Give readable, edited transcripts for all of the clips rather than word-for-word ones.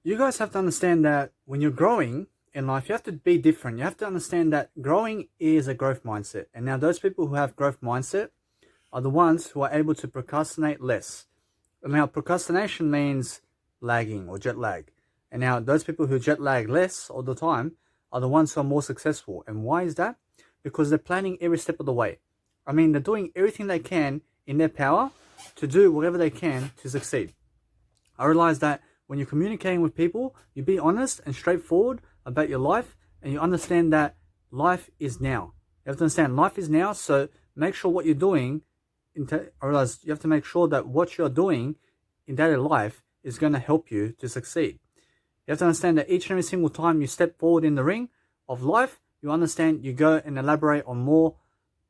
You guys have to understand that when you're growing in life, you have to be different. You have to understand that growing is a growth mindset. And now those people who have growth mindset are the ones who are able to procrastinate less. And now procrastination means lagging or jet lag. And now those people who jet lag less all the time are the ones who are more successful. And why is that? Because they're planning every step of the way. I mean, they're doing everything they can in their power to do whatever they can to succeed. I realize that when you're communicating with people, you be honest and straightforward about your life, and you understand that life is now. You have to understand life is now, so make sure what you're doing. I realize you have to make sure that what you're doing in daily life is going to help you to succeed. You have to understand that each and every single time you step forward in the ring of life, you understand you go and elaborate on more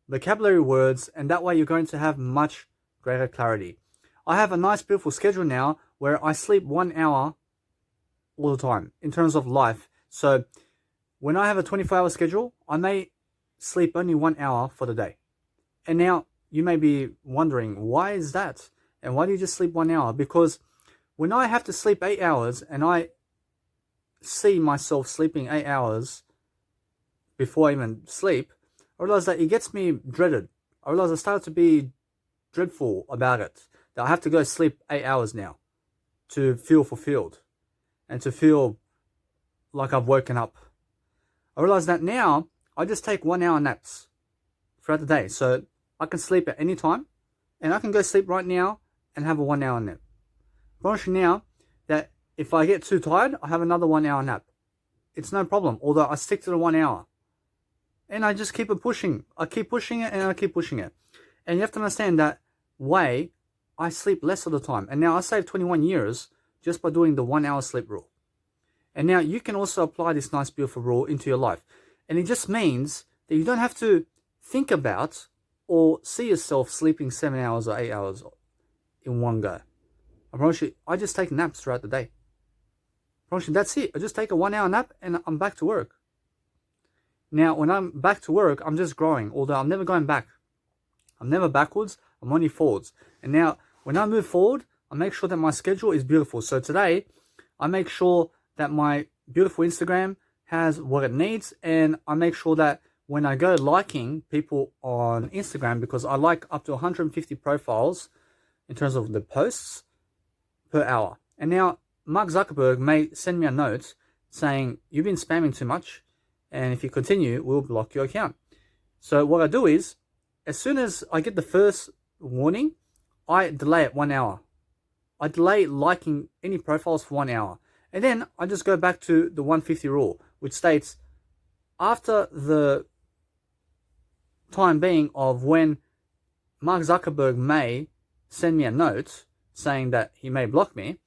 vocabulary words, and that way you're going to have much greater clarity. I have a nice, beautiful schedule now where I sleep 1 hour all the time in terms of life. So when I have a 24-hour schedule, I may sleep only 1 hour for the day. And now you may be wondering, why is that? And why do you just sleep 1 hour? Because when I have to sleep 8 hours and I see myself sleeping 8 hours before I even sleep, I realize that it gets me dreaded. I realize I started to be dreadful about it. That I have to go sleep 8 hours now to feel fulfilled and to feel like I've woken up. I realize that now I just take 1 hour naps throughout the day. So I can sleep at any time, and I can go sleep right now and have a 1 hour nap. I promise you now that if I get too tired, I have another 1 hour nap. It's no problem, although I stick to the 1 hour. And I just keep it pushing. I keep pushing it and I keep pushing it. And you have to understand that way I sleep less of the time. And now I saved 21 years just by doing the 1 hour sleep rule. And now you can also apply this nice, beautiful rule into your life. And it just means that you don't have to think about or see yourself sleeping 7 hours or 8 hours in one go. I promise you, I just take naps throughout the day. I promise you, that's it. I just take a 1 hour nap and I'm back to work. Now, when I'm back to work, I'm just growing, although I'm never going back. I'm never backwards, I'm only forwards. And now, when I move forward, I make sure that my schedule is beautiful. So today, I make sure that my beautiful Instagram has what it needs, and I make sure that when I go liking people on Instagram, because I like up to 150 profiles in terms of the posts per hour. And now, Mark Zuckerberg may send me a note saying, you've been spamming too much, and if you continue, we'll block your account. So what I do is, as soon as I get the first warning, I delay it 1 hour. I delay liking any profiles for 1 hour. And then I just go back to the 150 rule, which states after the time being of when Mark Zuckerberg may send me a note saying that he may block me,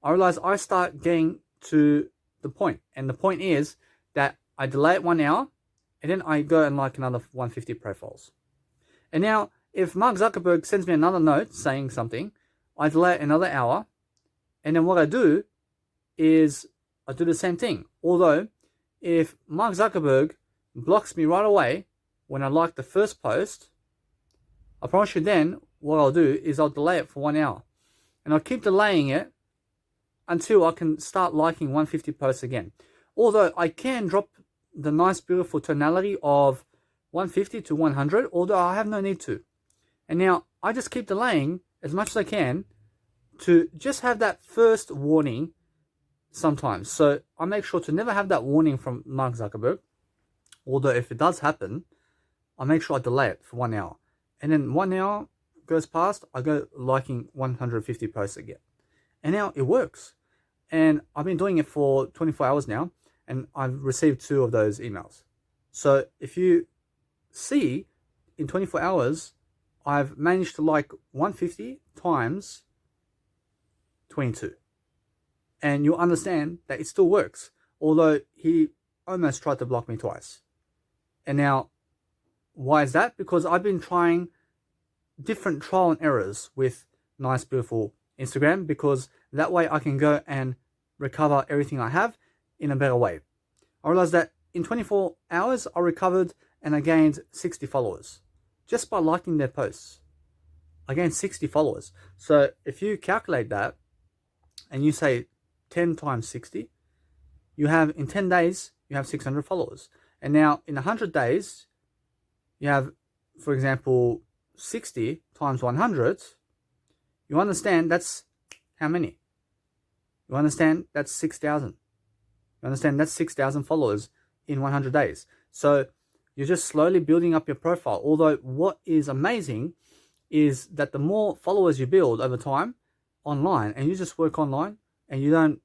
I realize I start getting to the point. And the point is that I delay it 1 hour, and then I go and like another 150 profiles. And now, if Mark Zuckerberg sends me another note saying something, I delay it another hour, and then what I do is I do the same thing. Although, if Mark Zuckerberg blocks me right away when I like the first post, I promise you then what I'll do is I'll delay it for 1 hour. And I'll keep delaying it until I can start liking 150 posts again. Although I can drop the nice, beautiful tonality of 150 to 100, although I have no need to. And now I just keep delaying as much as I can to just have that first warning sometimes. So I make sure to never have that warning from Mark Zuckerberg. Although if it does happen, I make sure I delay it for 1 hour. And then 1 hour goes past, I go liking 150 posts again. And now it works. And I've been doing it for 24 hours now, and I've received 2 of those emails. So if you see, in 24 hours, I've managed to like 150 times 22. And you'll understand that it still works, although he almost tried to block me twice. And now, why is that? Because I've been trying different trial and errors with nice, beautiful Instagram, because that way I can go and recover everything I have in a better way. I realized that in 24 hours, I recovered and I gained 60 followers just by liking their posts. I gained 60 followers. So if you calculate that and you say 10 times 60, you have in 10 days, you have 600 followers. And now in 100 days, you have, for example, 60 times 100. You understand that's how many? You understand that's 6,000. You understand that's 6,000 followers in 100 days. So you're just slowly building up your profile. Although what is amazing is that the more followers you build over time online, and you just work online, and you don't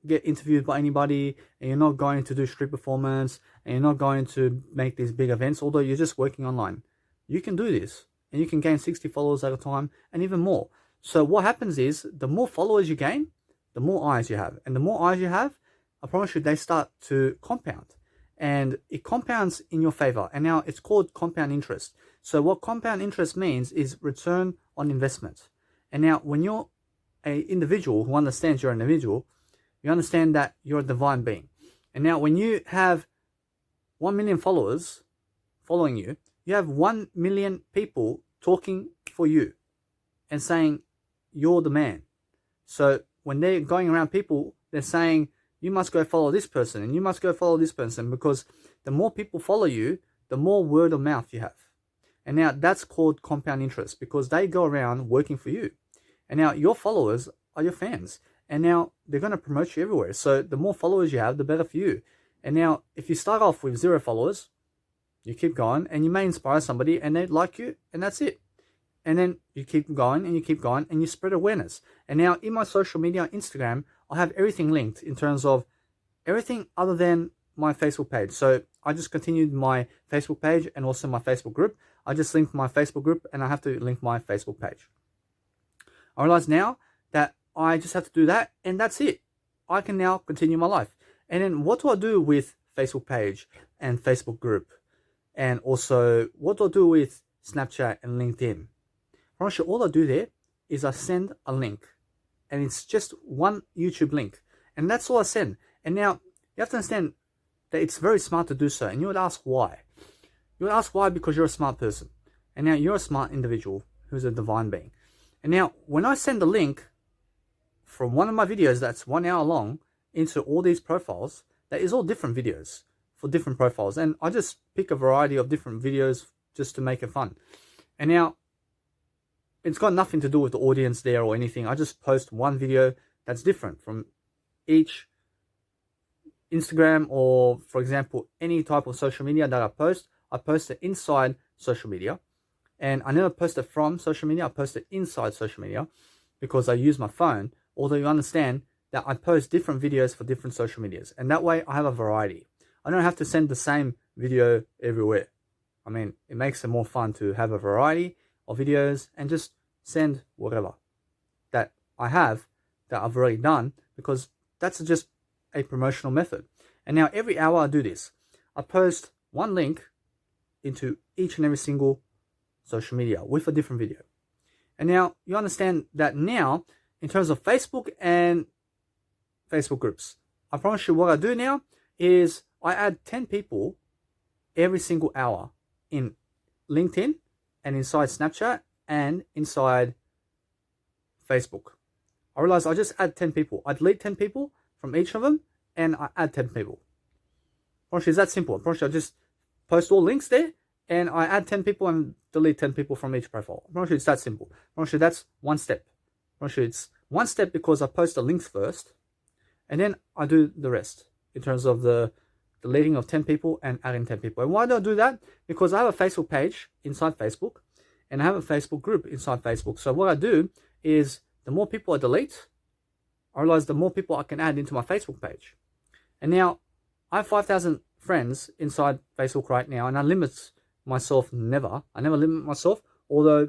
get interviewed by anybody, and you're not going to do street performance, and you're not going to make these big events, although you're just working online, you can do this, and you can gain 60 followers at a time, and even more. So what happens is, the more followers you gain, the more eyes you have. And the more eyes you have, I promise you, they start to compound. And it compounds in your favor. And now it's called compound interest. So what compound interest means is return on investment. And now when you're an individual who understands you're an individual, you understand that you're a divine being. And now when you have 1 million followers following you, you have 1 million people talking for you and saying you're the man. So when they're going around people, they're saying, you must go follow this person, and you must go follow this person, because the more people follow you, the more word of mouth you have. And now that's called compound interest, because they go around working for you. And now your followers are your fans. And now they're going to promote you everywhere. So the more followers you have, the better for you. And now if you start off with 0 followers, you keep going, and you may inspire somebody and they like you, and that's it. And then you keep going and you keep going and you spread awareness. And now in my social media, Instagram, I have everything linked in terms of everything other than my Facebook page. So I just continued my Facebook page and also my Facebook group. I just linked my Facebook group, and I have to link my Facebook page. I realize now that I just have to do that, and that's it. I can now continue my life. And then what do I do with Facebook page and Facebook group? And also, what do I do with Snapchat and LinkedIn? All I do there is I send a link, and it's just one YouTube link, and that's all I send. And now you have to understand that it's very smart to do so. And you would ask why. You would ask why because you're a smart person, and now you're a smart individual who's a divine being. And now when I send a link from one of my videos that's 1 hour long into all these profiles, that is all different videos for different profiles, and I just pick a variety of different videos just to make it fun. And now it's got nothing to do with the audience there or anything. I just post one video that's different from each Instagram, or for example, any type of social media that I post it inside social media. And I never post it from social media, I post it inside social media because I use my phone. Although you understand that I post different videos for different social medias. And that way I have a variety. I don't have to send the same video everywhere. I mean, it makes it more fun to have a variety of videos and just send whatever that I have that I've already done, because that's just a promotional method. And now every hour I do this. I post one link into each and every single social media with a different video. And now you understand that now in terms of Facebook and Facebook groups, I promise you what I do now is I add 10 people every single hour in LinkedIn and inside Snapchat and inside Facebook. I realize I just add 10 people. I delete 10 people from each of them and I add 10 people. Promise you, it's that simple. Promise you, I just post all links there and I add 10 people and delete 10 people from each profile. Promise you, it's that simple. Promise you, that's one step. Promise you, it's one step because I post the links first and then I do the rest in terms of the deleting of 10 people and adding 10 people. And why do I do that? Because I have a Facebook page inside Facebook and I have a Facebook group inside Facebook. So what I do is the more people I delete, I realize the more people I can add into my Facebook page. And now I have 5,000 friends inside Facebook right now, and I limit myself never. I never limit myself. Although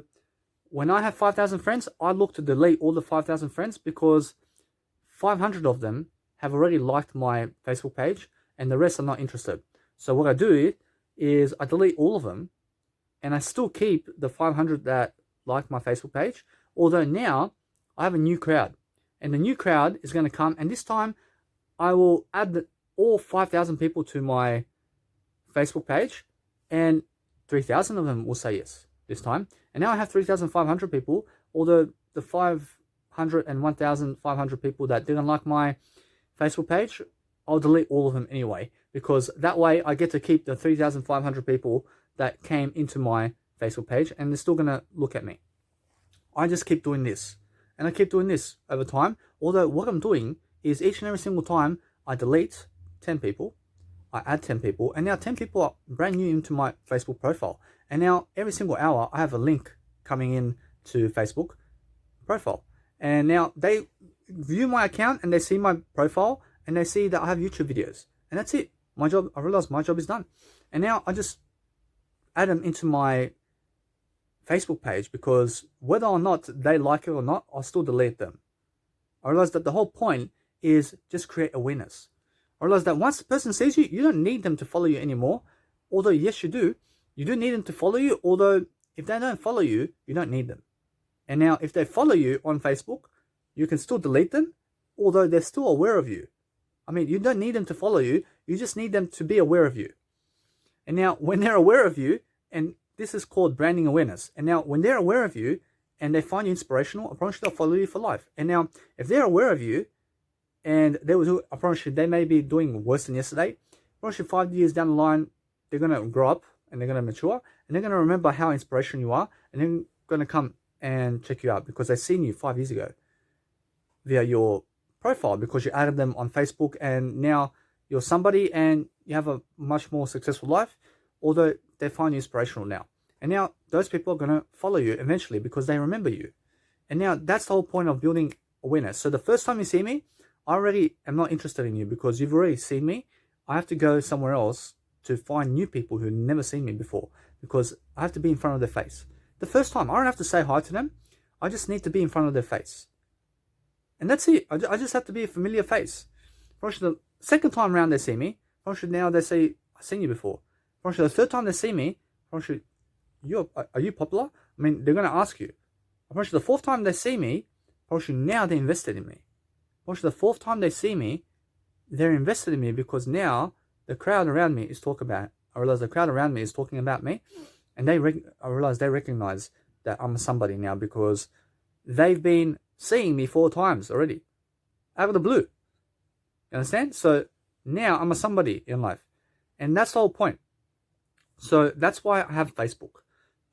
when I have 5,000 friends, I look to delete all the 5,000 friends because 500 of them have already liked my Facebook page and the rest are not interested. So what I do is I delete all of them and I still keep the 500 that like my Facebook page. Although now I have a new crowd, and the new crowd is going to come, and this time I will add all 5,000 people to my Facebook page, and 3,000 of them will say yes this time. And now I have 3,500 people, although the 500 100 and 1,500 people that didn't like my Facebook page, I'll delete all of them anyway, because that way I get to keep the 3,500 people that came into my Facebook page and they're still going to look at me. I just keep doing this, and I keep doing this over time. Although what I'm doing is each and every single time I delete 10 people, I add 10 people, and now 10 people are brand new into my Facebook profile. And now every single hour I have a link coming in to Facebook profile. And now they view my account and they see my profile and they see that I have YouTube videos. And that's it. My job, I realized my job is done. And now I just add them into my Facebook page, because whether or not they like it or not, I'll still delete them. I realized that the whole point is just create awareness. I realized that once the person sees you, you don't need them to follow you anymore. Although, yes, you do. You do need them to follow you, although if they don't follow you, you don't need them. And now, if they follow you on Facebook, you can still delete them, although they're still aware of you. I mean, you don't need them to follow you. You just need them to be aware of you. And now, when they're aware of you, and this is called branding awareness. And now, when they're aware of you and they find you inspirational, I promise you they'll follow you for life. And now, if they're aware of you and I promise you they may be doing worse than yesterday, I promise you 5 years down the line, they're going to grow up and they're going to mature and they're going to remember how inspirational you are, and they're going to come and check you out because they've seen you 5 years ago via your profile, because you added them on Facebook and now you're somebody and you have a much more successful life, although they find you inspirational now. And now those people are going to follow you eventually because they remember you. And now that's the whole point of building awareness. So the first time you see me, I already am not interested in you because you've already seen me. I have to go somewhere else to find new people who've never seen me before, because I have to be in front of their face. The first time, I don't have to say hi to them. I just need to be in front of their face. And that's it. I just have to be a familiar face. Probably the second time around they see me, probably now they say, I've seen you before. Probably the third time they see me, probably, are you popular? I mean, they're going to ask you. Probably the fourth time they see me, probably now they're invested in me. Probably the fourth time they see me, they're invested in me because now the crowd around me is talking about, I realize the crowd around me is talking about me, and I realize they recognize that I'm somebody now because they've been seeing me 4 times already, out of the blue. You understand? So now I'm a somebody in life, and that's the whole point. So that's why I have Facebook.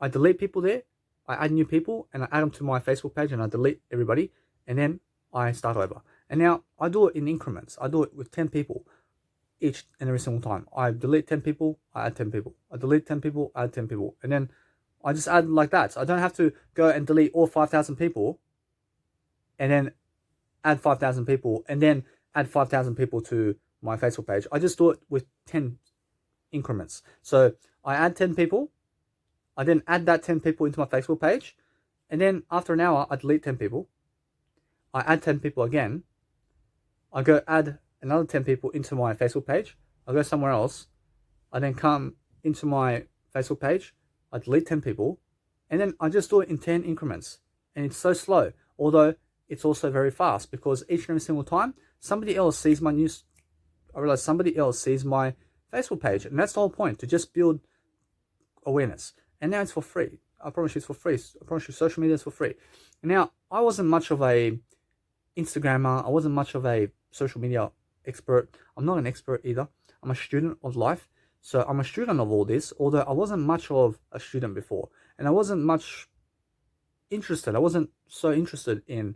I delete people there, I add new people, and I add them to my Facebook page, and I delete everybody, and then I start over. And now I do it in increments. I do it with 10 people each and every single time. I delete 10 people, I add 10 people. I delete 10 people, I add 10 people. And then I just add like that. So I don't have to go and delete all 5,000 people and then add 5,000 people and then add 5,000 people to my Facebook page. I just do it with 10 increments. So I add 10 people. I then add that 10 people into my Facebook page. And then after an hour, I delete 10 people. I add 10 people again. I go add another 10 people into my Facebook page. I go somewhere else. I then come into my Facebook page. I delete 10 people. And then I just do it in 10 increments. And it's so slow. Although it's also very fast because each and every single time somebody else sees my news. I realize somebody else sees my Facebook page. And that's the whole point, to just build awareness. And now it's for free. I promise you it's for free. I promise you social media is for free. And now I wasn't much of a Instagrammer. I wasn't much of a social media expert. I'm not an expert either. I'm a student of life. So I'm a student of all this, although I wasn't much of a student before. And I wasn't much interested. I wasn't so interested in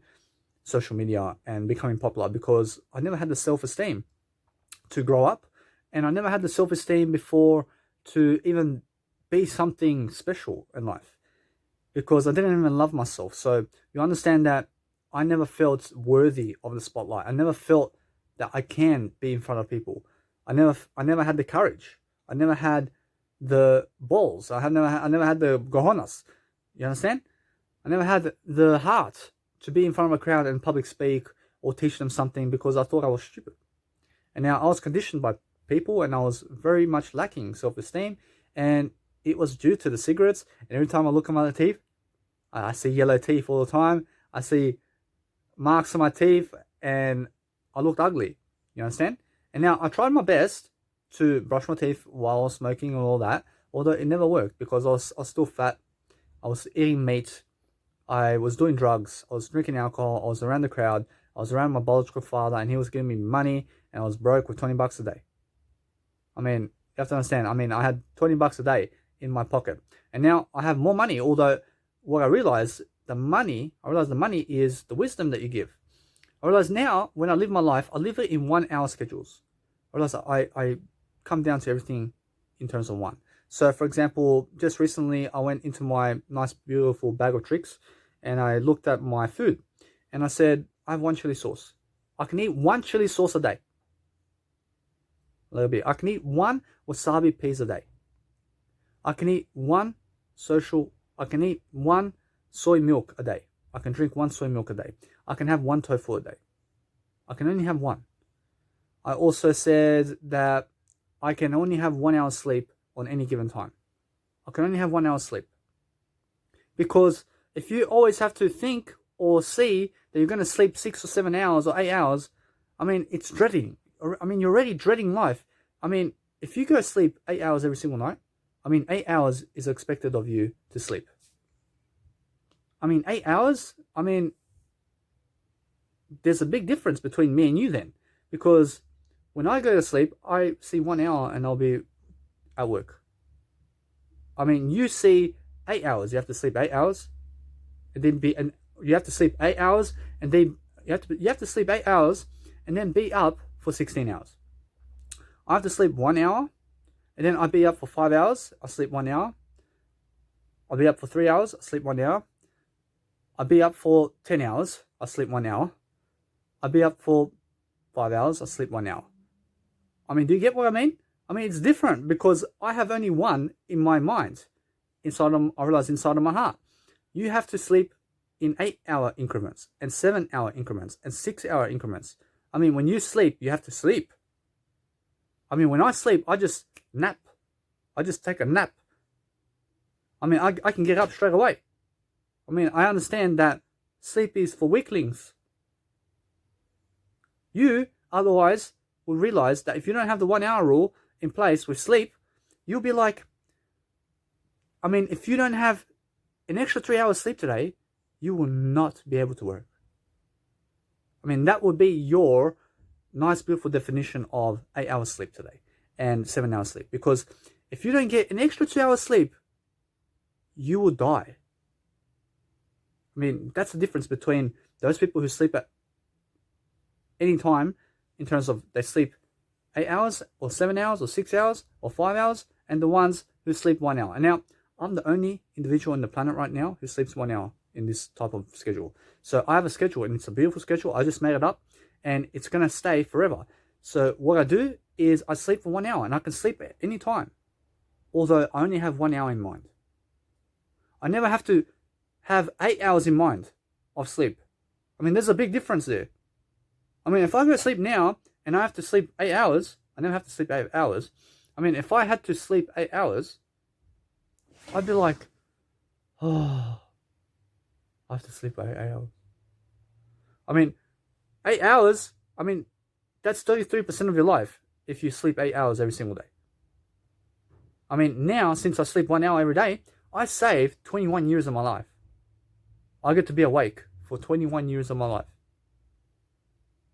social media and becoming popular because I never had the self-esteem to grow up. And I never had the self-esteem before to even be something special in life because I didn't even love myself. So you understand that I never felt worthy of the spotlight. I never felt that I can be in front of people. I never had the courage. I never had the balls. I never had the cojones. You understand? I never had the heart to be in front of a crowd and public speak or teach them something because I thought I was stupid. And now I was conditioned by people and I was very much lacking self-esteem, and it was due to the cigarettes. And every time I look at my teeth, I see yellow teeth all the time. I see marks on my teeth and I looked ugly. You understand? And now I tried my best to brush my teeth while smoking and all that, although it never worked because I was still fat. I was eating meat I was doing drugs, I was drinking alcohol, I was around the crowd, I was around my biological father, and he was giving me money, and I was broke with $20 a day. I mean, you have to understand, I mean, I had $20 a day in my pocket, and now I have more money, although what I realize the money is the wisdom that you give. I realize now, when I live my life, I live it in 1 hour schedules. I realize I come down to everything in terms of one. So, for example, just recently, I went into my nice, beautiful bag of tricks, and I looked at my food, and I said, I have one chili sauce. I can eat one chili sauce a day. A little bit. I can eat one wasabi peas a day. I can eat one soy milk a day. I can drink one soy milk a day. I can have one tofu a day. I can only have one. I also said that I can only have 1 hour sleep on any given time. I can only have 1 hour sleep. Because if you always have to think or see that you're going to sleep 6 or 7 hours or 8 hours, I mean, it's dreading. I mean, you're already dreading life. I mean, if you go sleep 8 hours every single night, I mean, 8 hours is expected of you to sleep. I mean, 8 hours, I mean, there's a big difference between me and you then. Because when I go to sleep, I see 1 hour and I'll be at work. I mean, you see 8 hours. You have to sleep 8 hours, and you have to sleep 8 hours, and then you have to sleep 8 hours, and then be up for 16 hours. I have to sleep 1 hour, and then I'll be up for 5 hours. I sleep 1 hour. I'll be up for 3 hours. I sleep 1 hour. I'll be up for 10 hours. I sleep 1 hour. I'll be up for 5 hours. I sleep 1 hour. I mean, do you get what I mean? I mean, it's different because I have only one in my mind. I realize inside of my heart. You have to sleep in 8 hour increments and 7 hour increments and 6 hour increments. I mean, when you sleep, you have to sleep. I mean, when I sleep, I just nap. I just take a nap. I mean, I can get up straight away. I mean, I understand that sleep is for weaklings. You, otherwise, will realize that if you don't have the 1 hour rule in place with sleep, you'll be like, I mean, if you don't have an extra 3 hours sleep today, you will not be able to work. I mean, that would be your nice, beautiful definition of 8 hours sleep today and 7 hours sleep. Because if you don't get an extra 2 hours sleep, you will die. I mean, that's the difference between those people who sleep at any time in terms of they sleep 8 hours or 7 hours or 6 hours or 5 hours, and the ones who sleep 1 hour. And now, I'm the only individual on the planet right now who sleeps 1 hour in this type of schedule. So I have a schedule, and it's a beautiful schedule. I just made it up, and it's going to stay forever. So what I do is I sleep for 1 hour, and I can sleep at any time, although I only have 1 hour in mind. I never have to have 8 hours in mind of sleep. I mean, there's a big difference there. I mean, if I go to sleep now and I have to sleep 8 hours, I never have to sleep 8 hours. I mean, if I had to sleep 8 hours, I'd be like, oh, I have to sleep 8 hours. I mean, 8 hours, I mean, that's 33% of your life if you sleep 8 hours every single day. I mean, now, since I sleep 1 hour every day, I saved 21 years of my life. I get to be awake for 21 years of my life.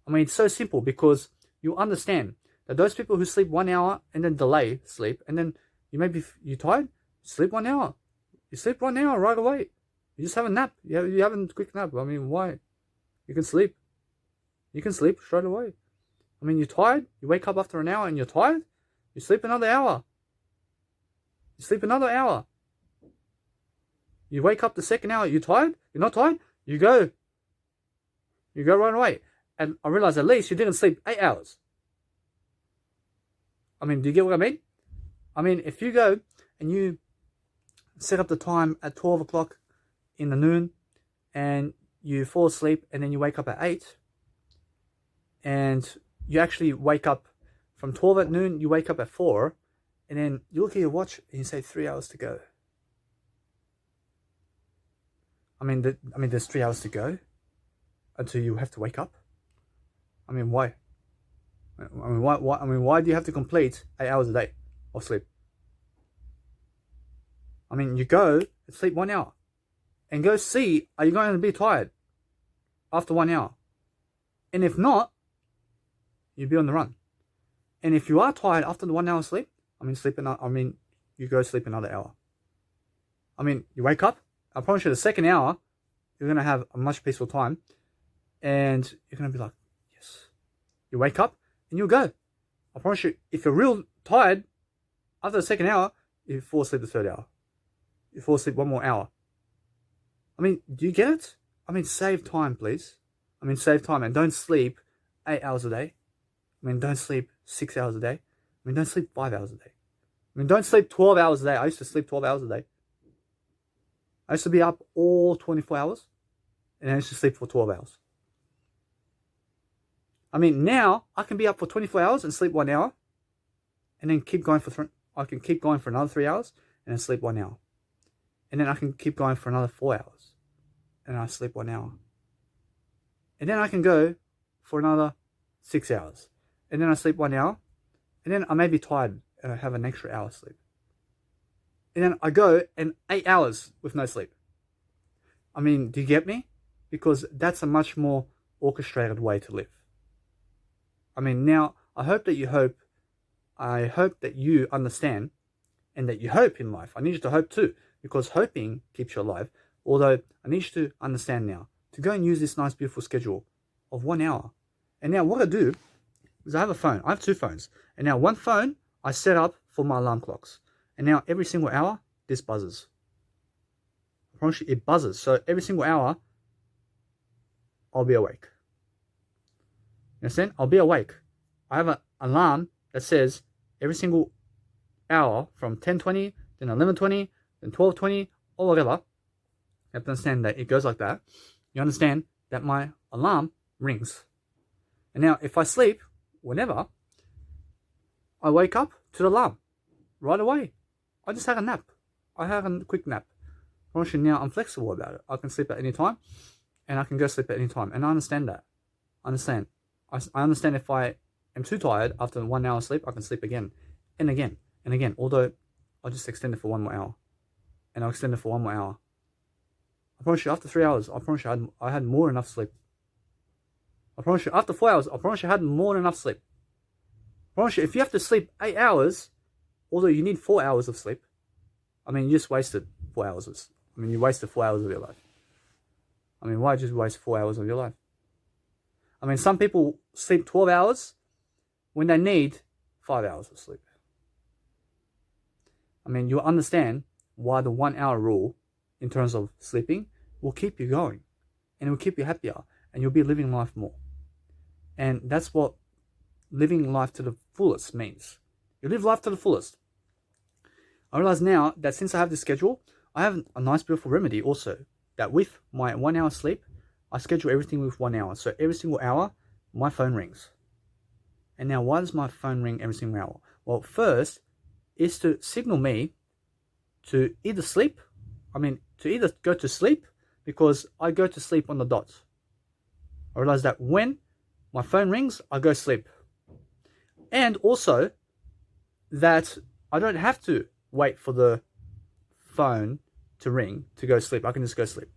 I mean, it's so simple because you understand that those people who sleep 1 hour and then delay sleep, and then you're tired, sleep 1 hour. You sleep 1 hour right away. You just have a nap. You have a quick nap. I mean, why? You can sleep. You can sleep straight away. I mean, you're tired. You wake up after an hour and you're tired. You sleep another hour. You sleep another hour. You wake up the second hour. You're tired. You're not tired. You go. You go right away. And I realize at least you didn't sleep 8 hours. I mean, do you get what I mean? I mean, if you go and you set up the time at 12 o'clock in the noon and you fall asleep and then you wake up at 8 and you actually wake up from 12 at noon, you wake up at 4 and then you look at your watch and you say 3 hours to go. I mean, there's 3 hours to go until you have to wake up. I mean, why? Why do you have to complete 8 hours a day of sleep? I mean, you go and sleep 1 hour, and go see, are you going to be tired after 1 hour? And if not, you'll be on the run. And if you are tired after the 1 hour sleep, you go sleep another hour. You wake up, I promise you the second hour, you're going to have a much peaceful time. And you're going to be like, yes. You wake up and you'll go. I promise you, if you're real tired, after the second hour, you fall asleep the third hour. You fall asleep 1 more hour. Do you get it? Save time, please. Save time and don't sleep 8 hours a day. Don't sleep 6 hours a day. Don't sleep 5 hours a day. Don't sleep 12 hours a day. I used to sleep 12 hours a day. I used to be up all 24 hours, and I used to sleep for 12 hours. Now I can be up for 24 hours and sleep 1 hour, and then keep going I can keep going for another 3 hours, and then sleep 1 hour. And then I can keep going for another 4 hours, and I sleep 1 hour. And then I can go for another 6 hours, and then I sleep 1 hour, and then I may be tired, and I have an extra hour sleep. And then I go and 8 hours with no sleep. Do you get me? Because that's a much more orchestrated way to live. Now, I hope that you understand and that you hope in life. I need you to hope too, because hoping keeps you alive. Although, I need you to understand now, to go and use this nice, beautiful schedule of 1 hour. And now what I do is I have a phone. I have 2 phones. And now one phone I set up for my alarm clocks. And now every single hour, this buzzes. I promise you, it buzzes. So every single hour, I'll be awake. You understand? I'll be awake. I have an alarm that says every single hour from 10:20, then 11:20, then 12:20, or whatever. You have to understand that it goes like that. You understand that my alarm rings. And now if I sleep, whenever, I wake up to the alarm right away. I just had a nap. I had a quick nap. Honestly, now I'm flexible about it. I can sleep at any time, and I can go sleep at any time. And I understand that. I understand if I am too tired after 1 hour sleep, I can sleep again and again and again. Although I'll just extend it for 1 more hour, and I'll extend it for 1 more hour. I promise you, after 3 hours, I promise you I had more than enough sleep. I promise you, after 4 hours, I promise you I had more than enough sleep. I promise you, if you have to sleep 8 hours, although you need 4 hours of sleep, you just wasted 4 hours. You wasted 4 hours of your life. Why just waste 4 hours of your life? Some people sleep 12 hours when they need 5 hours of sleep. You understand why the 1 hour rule in terms of sleeping will keep you going, and it will keep you happier, and you'll be living life more. And that's what living life to the fullest means. You live life to the fullest. I realize now that since I have this schedule, I have a nice, beautiful remedy also, that with my 1 hour sleep, I schedule everything with 1 hour. So every single hour, my phone rings. And now, why does my phone ring every single hour? Well, first, is to signal me to either sleep, to either go to sleep, because I go to sleep on the dot. I realize that when my phone rings, I go sleep. And also, that I don't have to wait for the phone to ring to go sleep. I can just go sleep.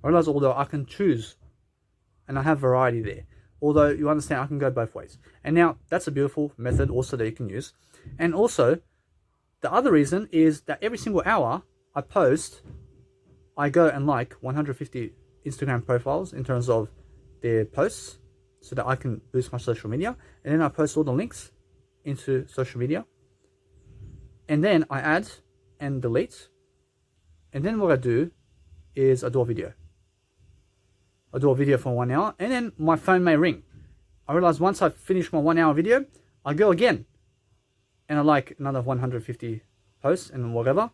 I realize, although I can choose, and I have variety there. Although, you understand, I can go both ways. And now, that's a beautiful method also that you can use. And also, the other reason is that every single hour I post, I go and like 150 Instagram profiles in terms of their posts, so that I can boost my social media. And then I post all the links into social media. And then I add and delete. And then what I do is I do a video. I do a video for 1 hour, and then my phone may ring. I realize once I finish my 1 hour video, I go again, and I like another 150 posts and whatever,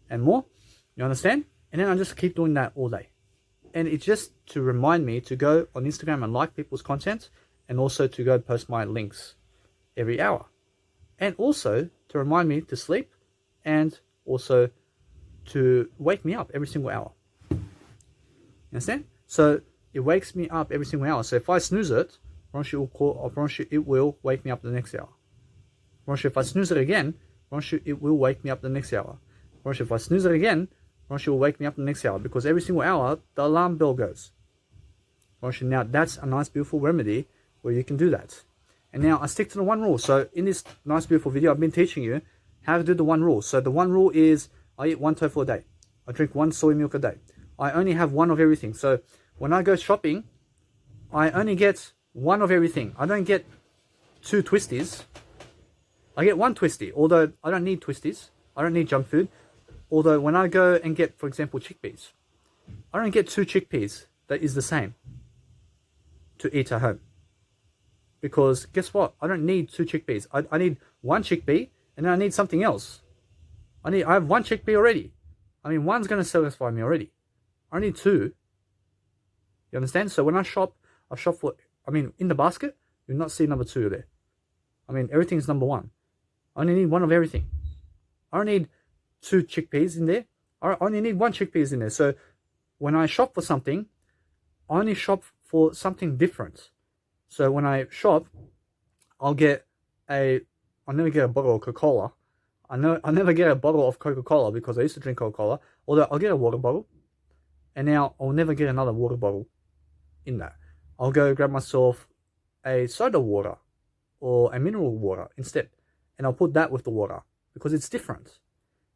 and more. You understand? And then I just keep doing that all day. And it's just to remind me to go on Instagram and like people's content, and also to go post my links every hour. And also to remind me to sleep, and also to wake me up every single hour. You understand? So it wakes me up every single hour. So if I snooze it, I promise you it will wake me up the next hour. I promise you if I snooze it again, I promise you it will wake me up the next hour. I promise you if I snooze it again, She will wake me up the next hour because every single hour the alarm bell goes. Now that's a nice beautiful remedy where you can do that. And now I stick to the one rule. So in this nice beautiful video I've been teaching you how to do the one rule. So the one rule is I eat one tofu a day. I drink one soy milk a day. I only have one of everything. So when I go shopping, I only get one of everything. I don't get two twisties. I get one twisty, although I don't need twisties. I don't need junk food. Although when I go and get, for example, chickpeas, I don't get two chickpeas that is the same to eat at home. Because guess what? I don't need two chickpeas. I need one chickpea and then I need something else. I have one chickpea already. I mean, one's going to satisfy me already. I need two. You understand? So when I shop for, in the basket, you'll not see number two there. I mean, everything's number one. I only need one of everything. I don't need two chickpeas in there. I only need one chickpeas in there. So when I shop for something, I only shop for something different. So when I shop, I'll never get a bottle of Coca-Cola. I never get a bottle of Coca-Cola because I used to drink Coca-Cola. Although I'll get a water bottle. And now I'll never get another water bottle in that. I'll go grab myself a soda water or a mineral water instead. And I'll put that with the water because it's different.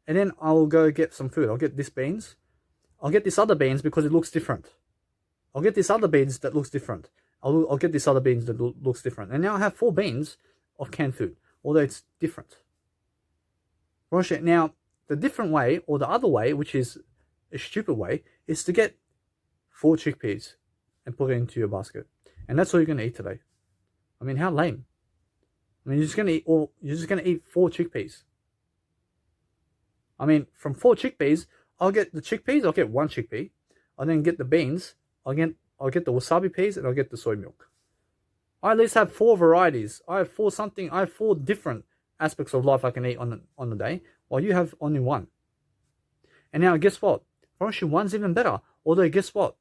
And then I'll go get some food. I'll get this beans. I'll get this other beans because it looks different. I'll get this other beans that looks different. I'll get this other beans that looks different. And now I have 4 beans of canned food, although it's different. Now, the different way, or the other way, which is a stupid way, is to get 4 chickpeas and put it into your basket. And that's all you're going to eat today. I mean, how lame. I mean, you're just going to eat 4 chickpeas. I mean, from 4 chickpeas, I'll get the chickpeas, I'll get 1 chickpea. I'll then get the beans, I'll get the wasabi peas, and I'll get the soy milk. I at least have 4 varieties. I have 4 different aspects of life I can eat on the day, while you have only 1. And now, guess what? Actually, 1's even better. Although, guess what?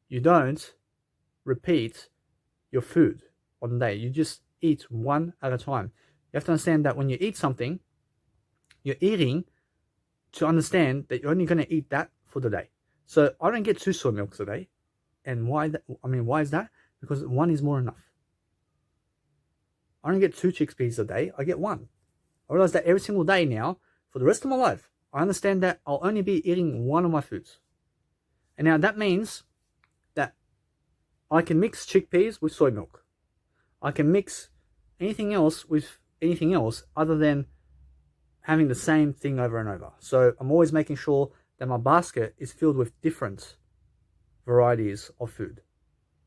You don't repeat your food on the day. You just eat 1 at a time. You have to understand that when you eat something, you're eating to understand that you're only going to eat that for the day. So I don't get 2 soy milks a day. And why is that? Because 1 is more enough. I don't get 2 chickpeas a day. I get 1. I realize that every single day now, for the rest of my life, I understand that I'll only be eating 1 of my foods. And now that means that I can mix chickpeas with soy milk. I can mix anything else with anything else other than having the same thing over and over. So I'm always making sure that my basket is filled with different varieties of food.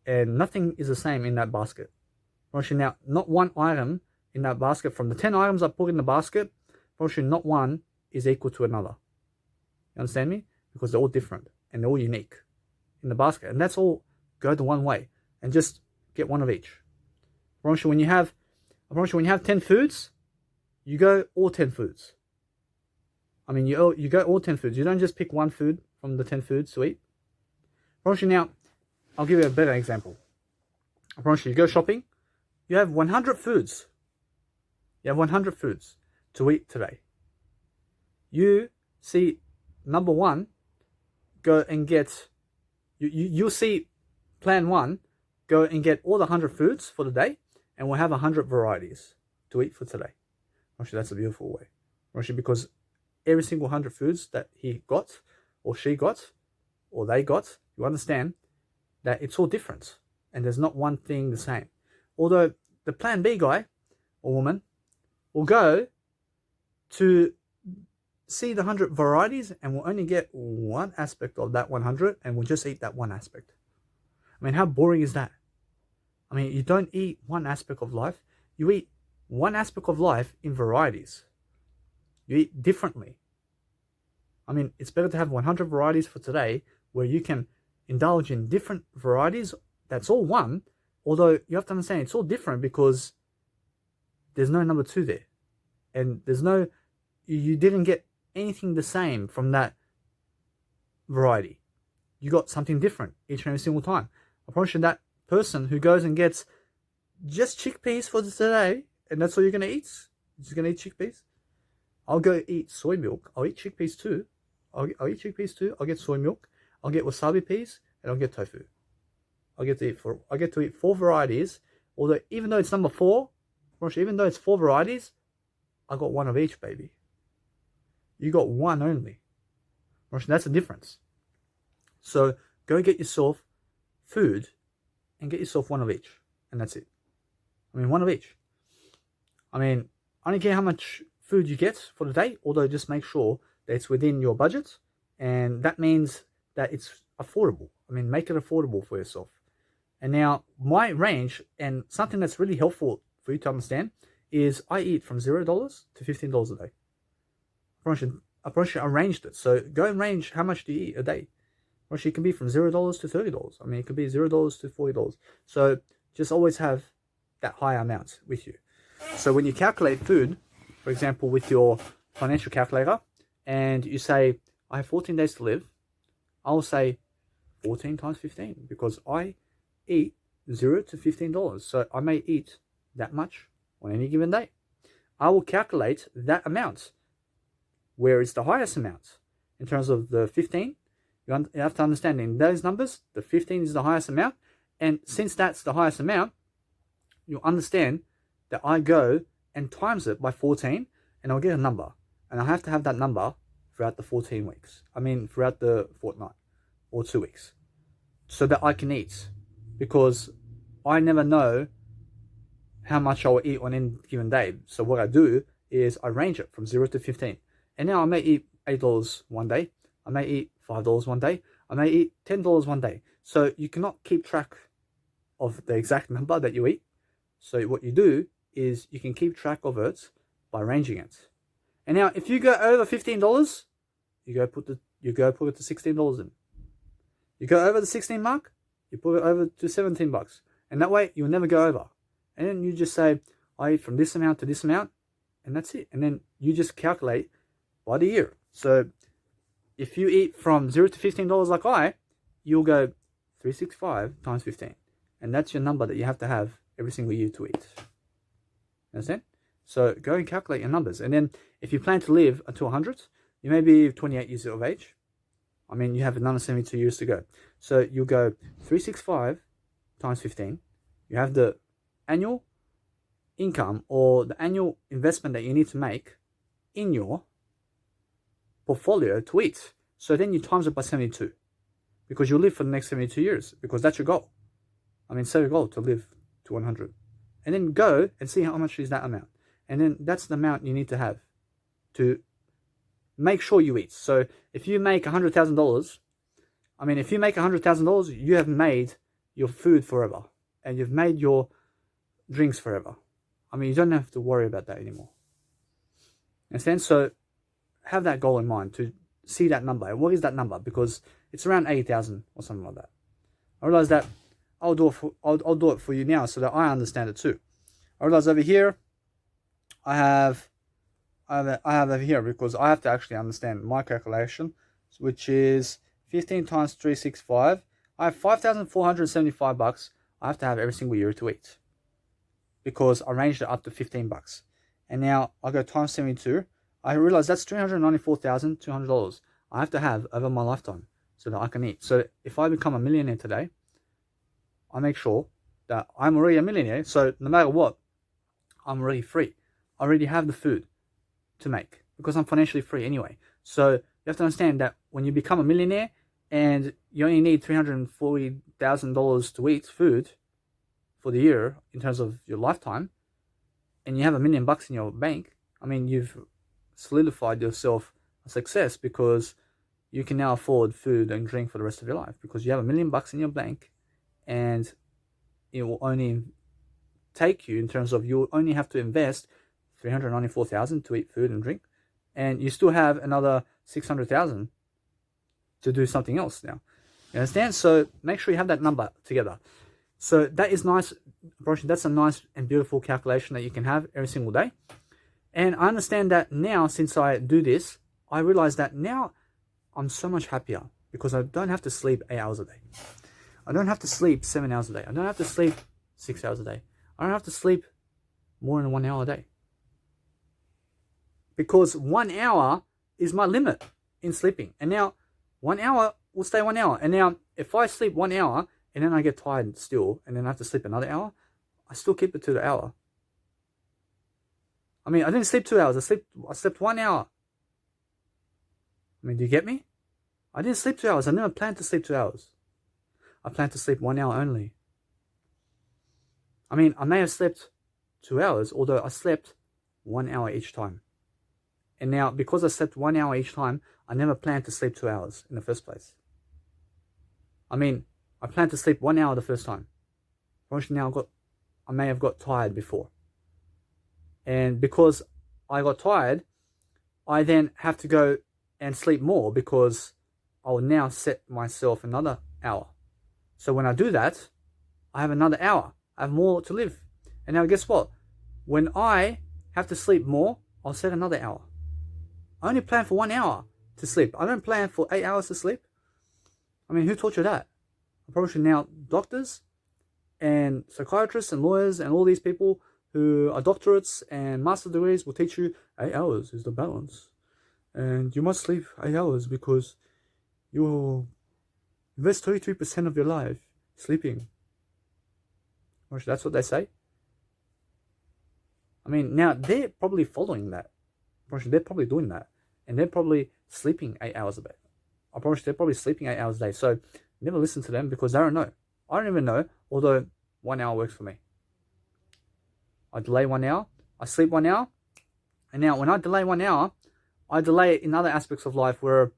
And nothing is the same in that basket. Now, not one item in that basket, from the 10 items I put in the basket, not one is equal to another. You understand me? Because they're all different and they're all unique in the basket. And that's all go the one way and just get 1 of each. When you have 10 foods, you go all 10 foods. I mean, you go all 10 foods. You don't just pick 1 food from the 10 foods to eat. Now, I'll give you a better example. You go shopping, you have 100 foods. You have 100 foods to eat today. You see, number 1, go and get, you'll see plan 1, go and get all the 100 foods for the day, and we'll have 100 varieties to eat for today. Actually, that's a beautiful way. Actually, because every single 100 foods that he got, or she got, or they got, you understand that it's all different. And there's not one thing the same. Although the plan B guy or woman will go to see the 100 varieties and will only get 1 aspect of that 100 and will just eat that 1 aspect. I mean, how boring is that? I mean, you don't eat 1 aspect of life. You eat 1 aspect of life in varieties. You eat differently. I mean, it's better to have 100 varieties for today where you can indulge in different varieties. That's all 1. Although you have to understand it's all different because there's no number 2 there. And there's no, you didn't get anything the same from that variety. You got something different each and every single time. I promise you that person who goes and gets just chickpeas for today, and that's all you're going to eat? You're just going to eat chickpeas? I'll go eat soy milk. I'll eat chickpeas too. I'll eat chickpeas too. I'll get soy milk. I'll get wasabi peas, and I'll get tofu. I get to eat 4 varieties. Although even though it's number 4, even though it's 4 varieties, I got 1 of each, baby. You got 1 only. That's the difference. So go get yourself food and get yourself 1 of each, and that's it. 1 of each. I don't care how much food you get for the day, although just make sure that it's within your budget, and that means that it's affordable. Make it affordable for yourself. And now my range, and something that's really helpful for you to understand, is I eat from $0 to $15 a day. I probably arranged it. So go and range how much do you eat a day. It can be from $0 to $30. It could be $0 to $40. So just always have that higher amount with you. So when you calculate food, for example, with your financial calculator, and you say, I have 14 days to live, I'll say 14 times 15, because I eat $0 to $15. So I may eat that much on any given day. I will calculate that amount, where it's the highest amount. In terms of the 15, you have to understand in those numbers, the 15 is the highest amount. And since that's the highest amount, you'll understand that I go and times it by 14, and I'll get a number. And I have to have that number throughout the 14 weeks. Throughout the fortnight or 2 weeks, so that I can eat. Because I never know how much I will eat on any given day. So what I do is I range it from 0 to 15. And now I may eat $8 one day. I may eat $5 one day. I may eat $10 one day. So you cannot keep track of the exact number that you eat. So what you do is you can keep track of it by ranging it. And now if you go over $15, you go put it to $16 in. You go over the 16 mark, you put it over to $17. And that way you'll never go over. And then you just say, I eat from this amount to this amount, and that's it. And then you just calculate by the year. So if you eat from $0 to $15 like you'll go 365 times 15. And that's your number that you have to have every single year to eat. Understand? So go and calculate your numbers. And then if you plan to live until 100, you may be 28 years of age. You have another 72 years to go. So you'll go 365 times 15. You have the annual income or the annual investment that you need to make in your portfolio to eat. So then you times it by 72, because you'll live for the next 72 years, because that's your goal. Set your goal to live to 100, and then go and see how much is that amount. And then that's the amount you need to have to make sure you eat. So if you make $100,000, if you make $100,000, you have made your food forever, and you've made your drinks forever. You don't have to worry about that anymore. Understand? So have that goal in mind to see that number. And what is that number? Because it's around 80,000 or something like that. I realize that I'll do it for you now so that I understand it too. I realize over here, I have over here, because I have to actually understand my calculation, which is 15 times 365. I have $5,475 I have to have every single year to eat, because I ranged it up to $15. And now I go times 72. I realize that's $394,200 I have to have over my lifetime so that I can eat. So if I become a millionaire today, I make sure that I'm already a millionaire. So no matter what, I'm already free. I already have the food to make, because I'm financially free anyway. So you have to understand that when you become a millionaire and you only need $340,000 to eat food for the year in terms of your lifetime, and you have $1 million in your bank, you've solidified yourself a success, because you can now afford food and drink for the rest of your life, because you have $1 million in your bank, and it will only take you, in terms of you'll only have to invest $394,000 to eat food and drink, and you still have another $600,000 to do something else now. You understand? So make sure you have that number together. So that is nice. That's a nice and beautiful calculation that you can have every single day. And I understand that now, since I do this, I realize that now I'm so much happier, because I don't have to sleep 8 hours a day. I don't have to sleep 7 hours a day. I don't have to sleep 6 hours a day. I don't have to sleep more than 1 hour a day. Because 1 hour is my limit in sleeping. And now 1 hour will stay 1 hour. And now if I sleep 1 hour and then I get tired still and then I have to sleep another hour, I still keep it to the hour. I mean, I didn't sleep 2 hours. I slept 1 hour. I mean, do you get me? I didn't sleep 2 hours. I never planned to sleep 2 hours. I planned to sleep 1 hour only. I mean, I may have slept 2 hours, although I slept 1 hour each time. And now, because I slept 1 hour each time, I never planned to sleep 2 hours in the first place. I mean, I planned to sleep 1 hour the first time. Now I may have got tired before. And because I got tired, I then have to go and sleep more because I will now set myself another hour. So when I do that, I have another hour. I have more to live. And now guess what? When I have to sleep more, I'll set another hour. I only plan for 1 hour to sleep. I don't plan for 8 hours to sleep. I mean, who taught you that? I probably should now doctors and psychiatrists and lawyers and all these people who are doctorates and master degrees will teach you 8 hours is the balance. And you must sleep 8 hours because you will invest 33% of your life sleeping. That's what they say. I mean, now they're probably following that. They're probably doing that. And they're probably sleeping 8 hours a day. They're probably sleeping 8 hours a day. So never listen to them because they don't know. I don't even know, although 1 hour works for me. I delay 1 hour, I sleep 1 hour, and now when I delay 1 hour, I delay it in other aspects of life where,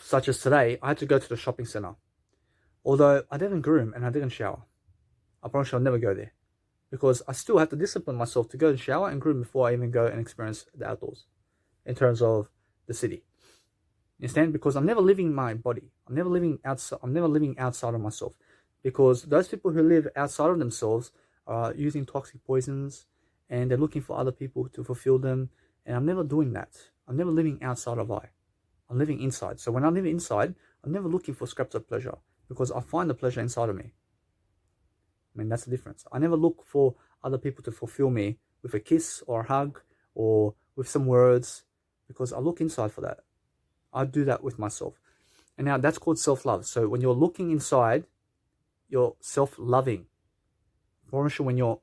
such as today, I had to go to the shopping center. Although I didn't groom and I didn't shower. I promise you I'll never go there. Because I still have to discipline myself to go and shower and groom before I even go and experience the outdoors. In terms of the city. You understand? Because I'm never leaving my body. I'm never living outside of myself. Because those people who live outside of themselves are using toxic poisons and they're looking for other people to fulfill them. And I'm never doing that. I'm never living outside of I. I'm living inside. So when I live inside, I'm never looking for scraps of pleasure because I find the pleasure inside of me. I mean, that's the difference. I never look for other people to fulfill me with a kiss or a hug or with some words because I look inside for that. I do that with myself. And now that's called self-love. So when you're looking inside, you're self-loving. When you're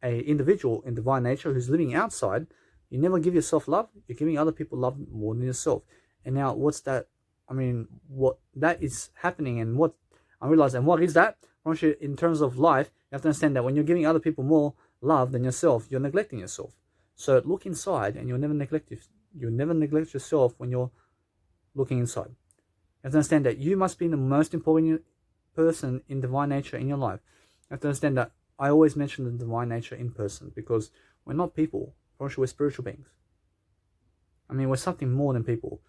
an individual in divine nature who's living outside, you never give yourself love. You're giving other people love more than yourself. And now what's that? I mean, what that is happening and what I realize and what is that? In terms of life, you have to understand that when you're giving other people more love than yourself, you're neglecting yourself. So look inside and you'll never neglect yourself when you're looking inside. You have to understand that you must be the most important person in divine nature in your life. You have to understand that I always mention the divine nature in person because we're not people. We're spiritual beings. I mean, we're something more than people.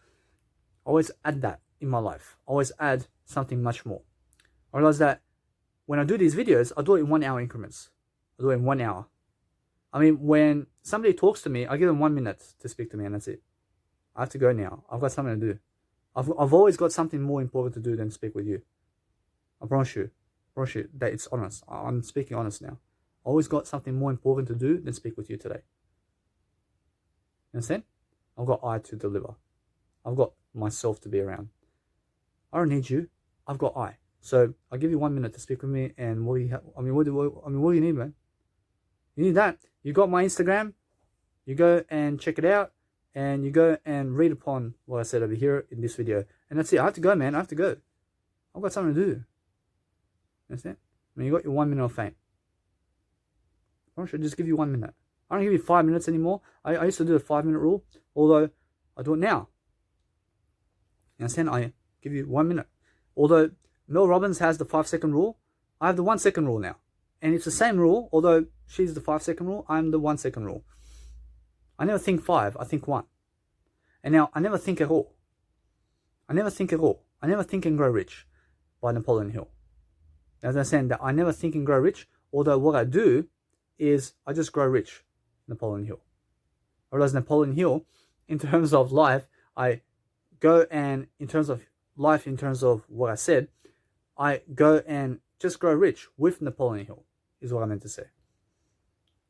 I always add that in my life. I always add something much more. I realize that when I do these videos, I do it in 1 hour increments. I do it in 1 hour. I mean, when somebody talks to me, I give them 1 minute to speak to me and that's it. I have to go now. I've got something to do. I've always got something more important to do than speak with you. I promise you that it's honest. I'm speaking honest now. I always got something more important to do than speak with you today. You understand? I've got I to deliver. I've got myself to be around. I don't need you. I've got I. So I'll give you 1 minute to speak with me. And what do you have? What do you need, man? You need that. You got my Instagram. You go and check it out. And you go and read upon what I said over here in this video. And that's it. I have to go, man. I have to go. I've got something to do. Understand? I mean, you got your 1 minute of fame. I should just give you 1 minute. I don't give you 5 minutes anymore. I used to do the 5 minute rule, although I do it now. You understand? I give you 1 minute. Although Mel Robbins has the 5-second rule, I have the 1 second rule now. And it's the same rule, although she's the 5-second rule, I'm the 1 second rule. I never think 5, I think 1. And now, I never think at all. I never think at all. I never think and grow rich by Napoleon Hill. As I said, that I never think and grow rich, although what I do is I just grow rich, Napoleon Hill. I realize Napoleon Hill, in terms of life, I go and, in terms of life, in terms of what I said, I go and just grow rich with Napoleon Hill, is what I meant to say.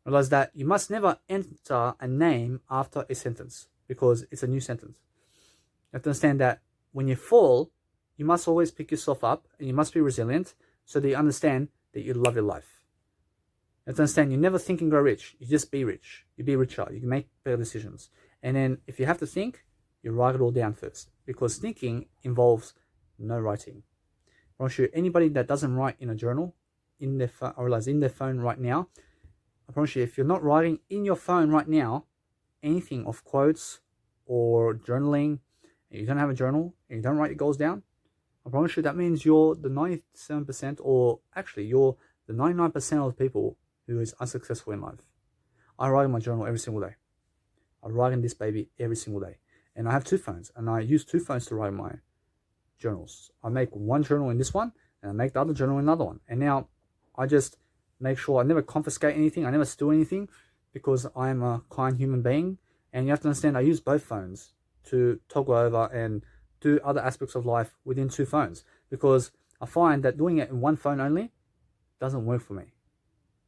I realize that you must never enter a name after a sentence, because it's a new sentence. You have to understand that when you fall, you must always pick yourself up and you must be resilient so that you understand that you love your life. You have to understand you never think and grow rich. You just be rich. You be richer. You can make better decisions. And then if you have to think, you write it all down first. Because thinking involves no writing. I promise you, anybody that doesn't write in a journal, in their phone right now, I promise you, if you're not writing in your phone right now, anything of quotes or journaling, and you don't have a journal, and you don't write your goals down, I promise you that means you're the 97%, or actually you're the 99% of the people who is unsuccessful in life. I write in my journal every single day. I write in this baby every single day. And I have 2 phones, and I use 2 phones to write my journals. I make one journal in this one, and I make the other journal in another one. And now I just make sure I never confiscate anything, I never steal anything, because I am a kind human being. And you have to understand I use both phones to toggle over and do other aspects of life within 2 phones, because I find that doing it in one phone only doesn't work for me.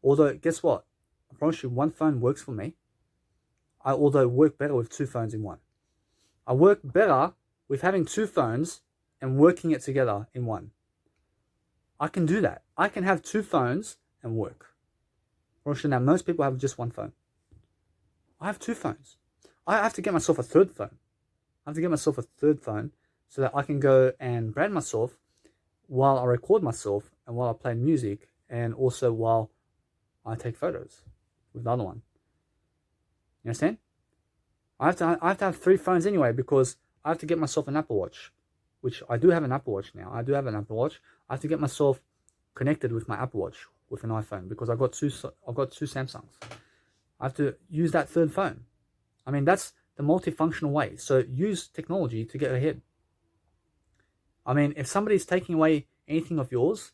Although, guess what? I promise you, one phone works for me. I although work better with 2 phones in one. I work better with having 2 phones and working it together in one. I can do that. I can have 2 phones and work. Now, most people have just one phone. I have 2 phones. I have to get myself a 3rd phone. I have to get myself a 3rd phone so that I can go and brand myself while I record myself and while I play music, and also while I take photos with the other one. You understand? I have to have 3 phones anyway, because I have to get myself an Apple Watch, which I do have an Apple Watch now. I do have an Apple Watch. I have to get myself connected with my Apple Watch with an iPhone, because I've got two Samsungs. I have to use that 3rd phone. I mean, that's the multifunctional way. So use technology to get ahead. I mean, if somebody's taking away anything of yours,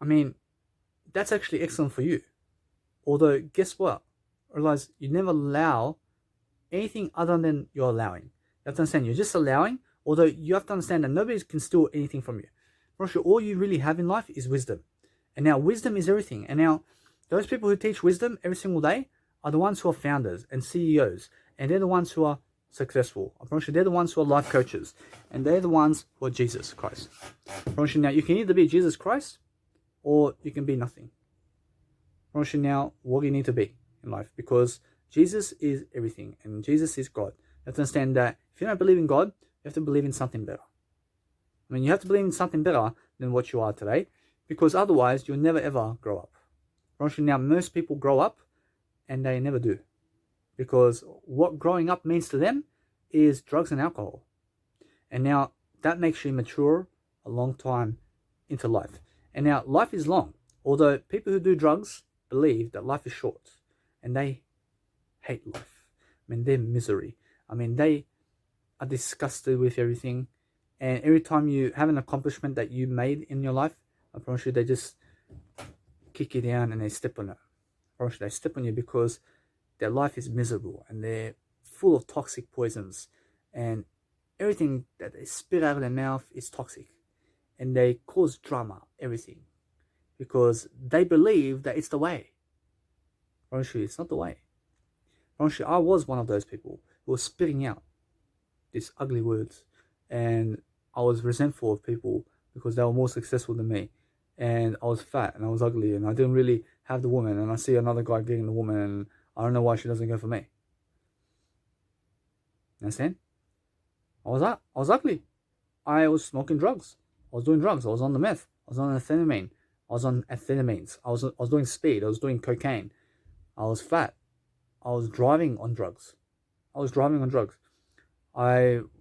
I mean, that's actually excellent for you. Although, guess what? Realize you never allow anything other than you're allowing. You have to understand you're just allowing, although you have to understand that nobody can steal anything from you. For sure, all you really have in life is wisdom. And now wisdom is everything. And now those people who teach wisdom every single day are the ones who are founders and CEOs. And they're the ones who are successful. I promise you, they're the ones who are life coaches. And they're the ones who are Jesus Christ. I promise you now, you can either be Jesus Christ or you can be nothing. I promise you now, what do you need to be in life? Because Jesus is everything and Jesus is God. You have to understand that if you don't believe in God, you have to believe in something better. I mean, you have to believe in something better than what you are today, because otherwise you'll never ever grow up. I promise you now, most people grow up and they never do. Because what growing up means to them is drugs and alcohol. And now that makes you mature a long time into life. And now life is long. Although people who do drugs believe that life is short. And they hate life. I mean, they're misery. I mean, they are disgusted with everything. And every time you have an accomplishment that you made in your life, I promise you, they just kick you down and they step on it. I promise you, they step on you because their life is miserable and they're full of toxic poisons, and everything that they spit out of their mouth is toxic, and they cause drama, everything, because they believe that it's the way. I promise you, it's not the way. I promise you, I was one of those people who was spitting out these ugly words, and I was resentful of people because they were more successful than me, and I was fat and I was ugly and I didn't really have the woman, and I see another guy getting the woman and I don't know why she doesn't go for me. You understand? I was ugly. I was smoking drugs. I was doing drugs. I was on the meth. I was on amphetamine. I was on amphetamines. I was doing speed. I was doing cocaine. I was fat. I was driving on drugs. I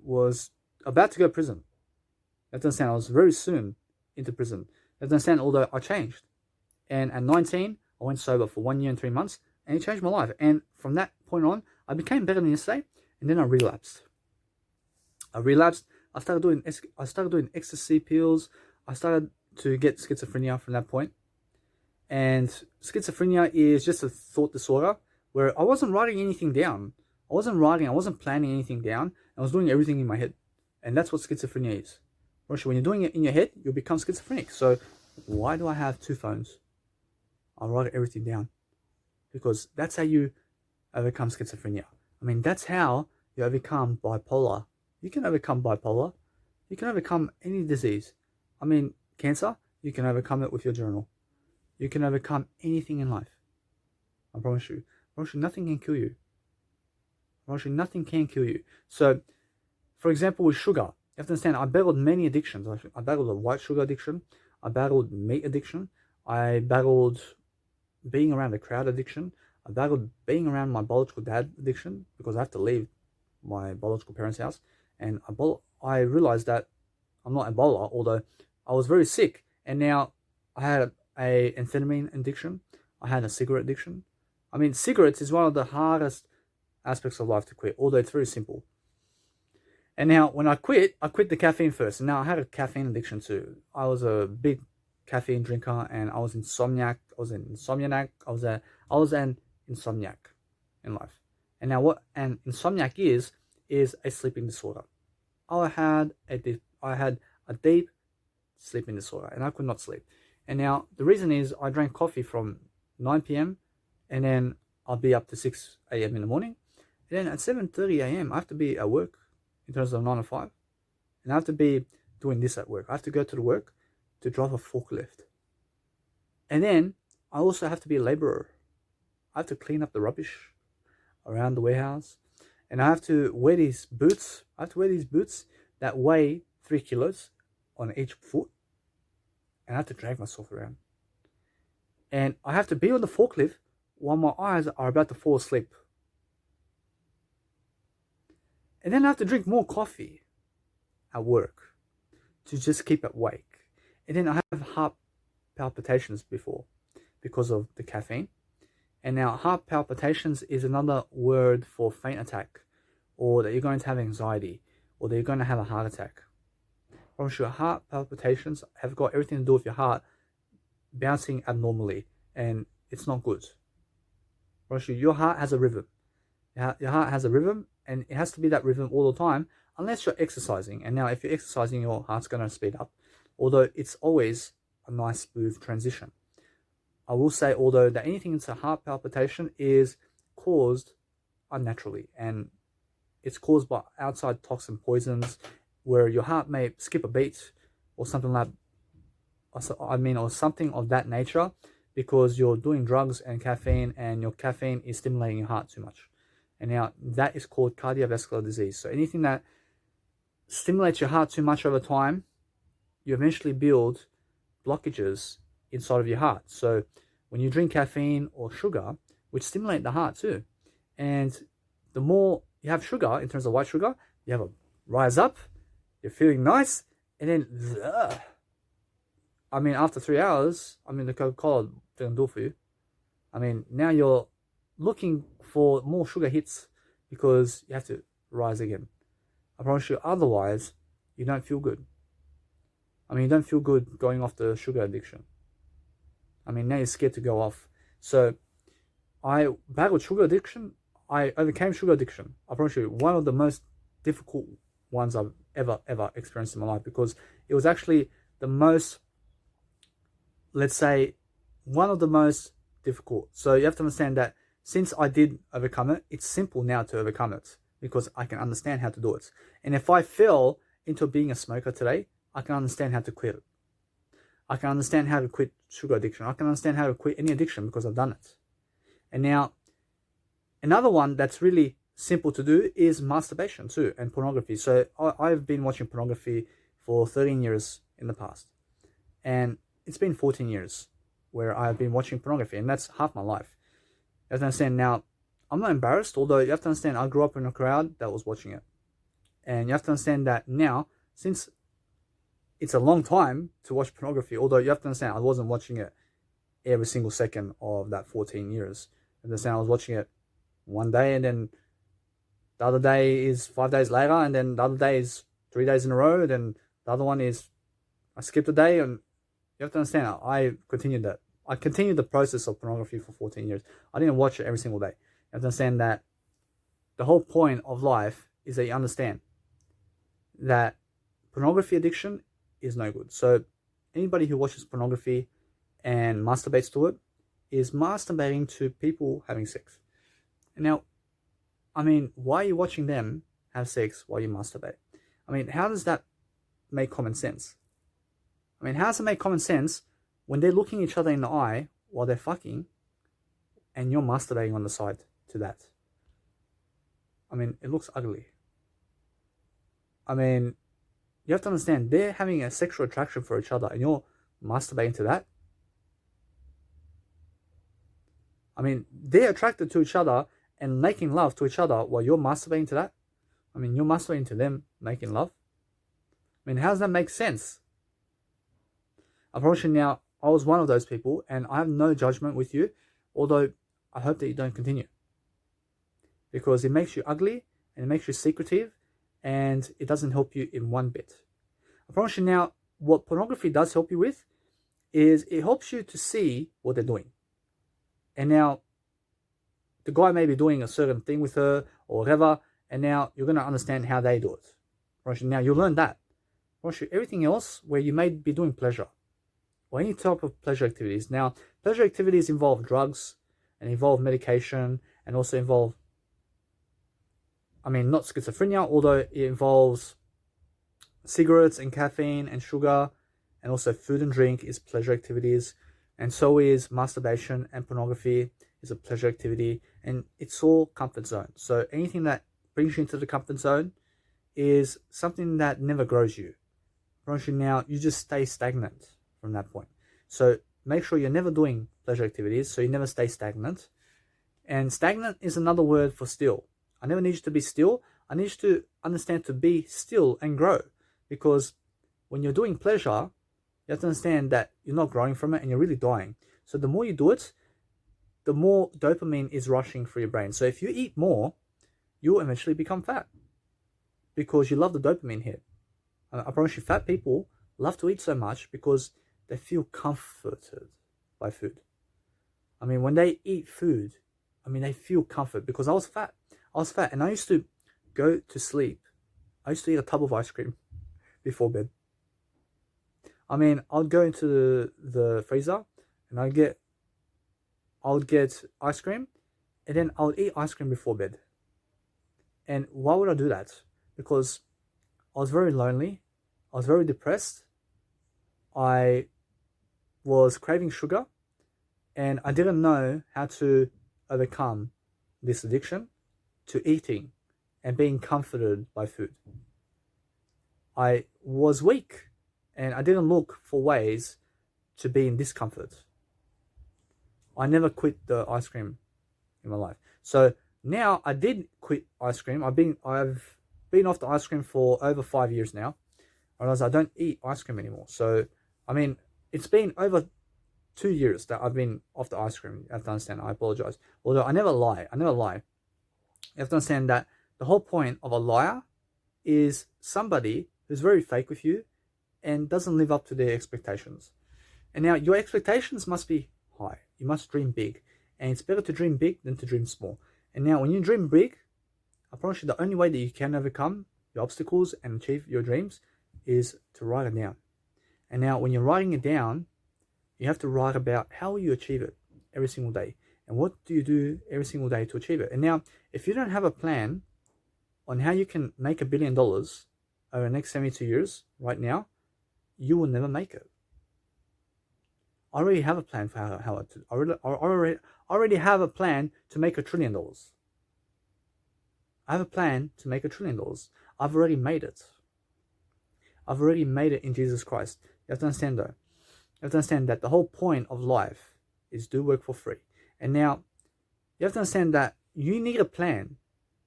was about to go to prison. You have to understand, I was very soon into prison. You have to understand, although I changed. And at 19, I went sober for 1 year and 3 months. And it changed my life. And from that point on, I became better than yesterday. And then I relapsed. I started doing ecstasy pills. I started to get schizophrenia from that point. And schizophrenia is just a thought disorder where I wasn't writing anything down. I wasn't planning anything down. I was doing everything in my head. And that's what schizophrenia is. When you're doing it in your head, you'll become schizophrenic. So why do I have 2 phones? I'll write everything down. Because that's how you overcome schizophrenia. I mean, that's how you overcome bipolar You can overcome bipolar. You can overcome any disease. I mean, cancer, you can overcome it with your journal. You can overcome anything in life. I promise you. I promise you, nothing can kill you. I promise you, nothing can kill you. So, for example, with sugar, you have to understand, I battled many addictions. I battled a white sugar addiction. I battled meat addiction. I battled being around a crowd addiction. I battled being around my biological dad addiction because I have to leave my biological parents' house. And I realized that I'm not Ebola, although I was very sick. And now I had a amphetamine addiction. I had a cigarette addiction. I mean, cigarettes is one of the hardest aspects of life to quit, although it's very simple. And now when I quit the caffeine first. And now I had a caffeine addiction too. I was a big caffeine drinker, and I was insomniac. I was an insomniac in life. And now what an insomniac is a sleeping disorder. I had a deep sleeping disorder, and I could not sleep. And now the reason is I drank coffee from 9 p.m. and then I'll be up to 6 a.m. in the morning. And then at 7:30 a.m. I have to be at work in terms of 9 to 5. And I have to be doing this at work. I have to go to the work to drive a forklift. And then I also have to be a laborer. I have to clean up the rubbish around the warehouse. And I have to wear these boots. I have to wear these boots that weigh 3 kilos on each foot. And I have to drag myself around. And I have to be on the forklift while my eyes are about to fall asleep. And then I have to drink more coffee at work to just keep awake. And then I have heart palpitations because of the caffeine. And now heart palpitations is another word for faint attack, or that you're going to have anxiety, or that you're going to have a heart attack. I'm sure heart palpitations have got everything to do with your heart bouncing abnormally, and it's not good. I'm sure your heart has a rhythm. Your heart has a rhythm, and it has to be that rhythm all the time, unless you're exercising. And now if you're exercising, your heart's going to speed up, although it's always a nice smooth transition. I will say, although, that anything that's a heart palpitation is caused unnaturally, and it's caused by outside toxin poisons, where your heart may skip a beat or something or something of that nature, because you're doing drugs and caffeine, and your caffeine is stimulating your heart too much. And now that is called cardiovascular disease. So anything that stimulates your heart too much over time, you eventually build blockages inside of your heart. So when you drink caffeine or sugar, which stimulate the heart too, and the more you have sugar, in terms of white sugar, you have a rise up, you're feeling nice, and then after 3 hours, the Coca-Cola didn't do it for you. Now you're looking for more sugar hits because you have to rise again. I promise you, otherwise you don't feel good. You don't feel good going off the sugar addiction. Now you're scared to go off. So I battled sugar addiction. I overcame sugar addiction. I promise you, one of the most difficult ones I've ever experienced in my life, because it was actually the most, let's say, one of the most difficult. So you have to understand that since I did overcome it, it's simple now to overcome it, because I can understand how to do it. And if I fell into being a smoker today, I can understand how to quit it. I can understand how to quit sugar addiction. I can understand how to quit any addiction because I've done it. And now, another one that's really simple to do is masturbation too, and pornography. So I've been watching pornography for 13 years in the past. And it's been 14 years where I've been watching pornography, and that's half my life. You have to understand now, I'm not embarrassed, although you have to understand I grew up in a crowd that was watching it. And you have to understand that now, since it's a long time to watch pornography, although you have to understand I wasn't watching it every single second of that 14 years. You understand I was watching it one day, and then the other day is 5 days later, and then the other day is 3 days in a row, and then the other one is I skipped a day. And you have to understand, I continued the process of pornography for 14 years. I didn't watch it every single day. You have to understand that the whole point of life is that you understand that pornography addiction is no good. So anybody who watches pornography and masturbates to it is masturbating to people having sex. And now, why are you watching them have sex while you masturbate? I mean, how does that make common sense? I mean, how does it make common sense when they're looking each other in the eye while they're fucking and you're masturbating on the side to that? I mean, it looks ugly. I mean, you have to understand, they're having a sexual attraction for each other and you're masturbating to that. I mean, they're attracted to each other and making love to each other while you're masturbating to that. I mean, you're masturbating to them making love. I mean, how does that make sense? I promise you now, I was one of those people and I have no judgment with you, although I hope that you don't continue. Because it makes you ugly and it makes you secretive and it doesn't help you in one bit. I promise you now, what pornography does help you with is it helps you to see what they're doing. And now, the guy may be doing a certain thing with her or whatever, and now you're going to understand how they do it. Right? Now, you'll learn that. Right? Everything else where you may be doing pleasure or any type of pleasure activities. Now, pleasure activities involve drugs and involve medication and also involve, I mean, not schizophrenia, although it involves cigarettes and caffeine and sugar, and also food and drink is pleasure activities. And so is masturbation and pornography is a pleasure activity, and it's all comfort zone. So anything that brings you into the comfort zone is something that never grows you. Now, you just stay stagnant from that point. So make sure you're never doing pleasure activities, so you never stay stagnant. And stagnant is another word for still. I never need you to be still. I need you to understand to be still and grow. Because when you're doing pleasure, you have to understand that you're not growing from it and you're really dying. So the more you do it, the more dopamine is rushing through your brain. So if you eat more, you'll eventually become fat because you love the dopamine hit. I promise you, fat people love to eat so much because they feel comforted by food. I mean, when they eat food, I mean, they feel comfort because I was fat. And I used to go to sleep. I used to eat a tub of ice cream before bed. I mean, I'd go into the freezer and I would get ice cream and then I would eat ice cream before bed. And why would I do that? Because I was very lonely. I was very depressed. I was craving sugar and I didn't know how to overcome this addiction to eating and being comforted by food. I was weak and I didn't look for ways to be in discomfort. I never quit the ice cream in my life. So now I did quit ice cream. I've been off the ice cream for over 5 years now. Whereas I don't eat ice cream anymore. So, I mean, it's been over 2 years that I've been off the ice cream. You have to understand. I apologize. Although I never lie. You have to understand that the whole point of a liar is somebody who's very fake with you and doesn't live up to their expectations. And now your expectations must be high. You must dream big. And it's better to dream big than to dream small. And now when you dream big, I promise you the only way that you can overcome your obstacles and achieve your dreams is to write it down. And now when you're writing it down, you have to write about how will you achieve it every single day. And what do you do every single day to achieve it? And now, if you don't have a plan on how you can make $1 billion over the next 72 years right now, you will never make it. I already have a plan for I already have a plan to make $1 trillion. I have a plan to make $1 trillion. I've already made it. I've already made it in Jesus Christ. You have to understand though. You have to understand that the whole point of life is do work for free. And now, you have to understand that you need a plan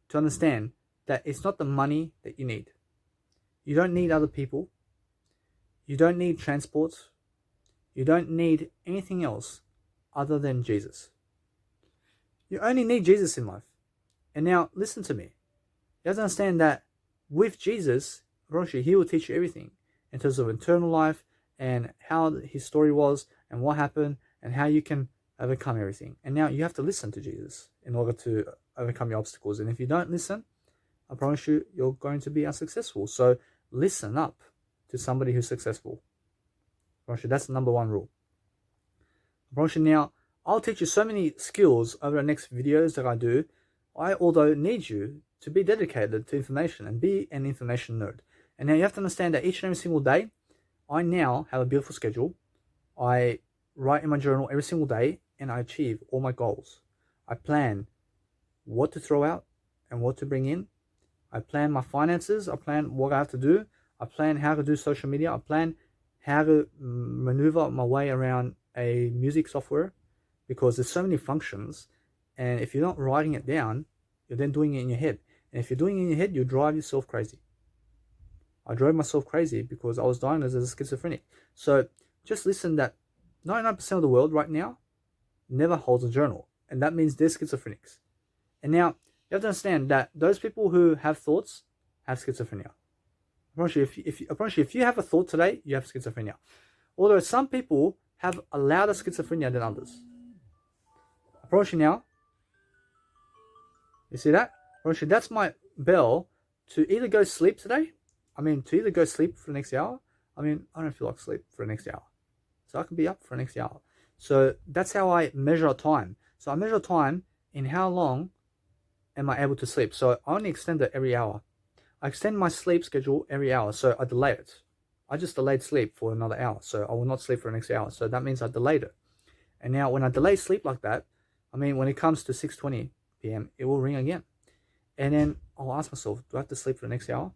to understand that it's not the money that you need. You don't need other people. You don't need transport. You don't need anything else other than Jesus. You only need Jesus in life. And now, listen to me. You have to understand that with Jesus, he will teach you everything in terms of eternal life and how his story was and what happened and how you can overcome everything. And now you have to listen to Jesus in order to overcome your obstacles. And if you don't listen, I promise you, you're going to be unsuccessful. So listen up to somebody who's successful. I promise you, that's the number one rule. I promise you now, I'll teach you so many skills over the next videos that I do. I, although, need you to be dedicated to information and be an information nerd. And now you have to understand that each and every single day, I now have a beautiful schedule. I write in my journal every single day and I achieve all my goals. I plan what to throw out and what to bring in. I plan my finances. I plan what I have to do. I plan how to do social media. I plan how to maneuver my way around a music software, because there's so many functions. And if you're not writing it down, you're then doing it in your head. And if you're doing it in your head, you drive yourself crazy. I drove myself crazy because I was diagnosed as a schizophrenic. So just listen that 99% of the world right now never holds a journal. And that means they're schizophrenics. And now you have to understand that those people who have thoughts have schizophrenia. I promise you, if you have a thought today, you have schizophrenia. Although some people have a louder schizophrenia than others. I promise you now. You see that? I promise you, that's my bell to either go sleep today. To either go sleep for the next hour. I don't feel like sleep for the next hour. So I can be up for the next hour. So that's how I measure time. So I measure time in how long am I able to sleep. So I only extend it every hour. I extend my sleep schedule every hour. So I delay it. I just delayed sleep for another hour. So I will not sleep for the next hour. So that means I delayed it. And now when I delay sleep like that, when it comes to 6:20 p.m., it will ring again. And then I'll ask myself, do I have to sleep for the next hour?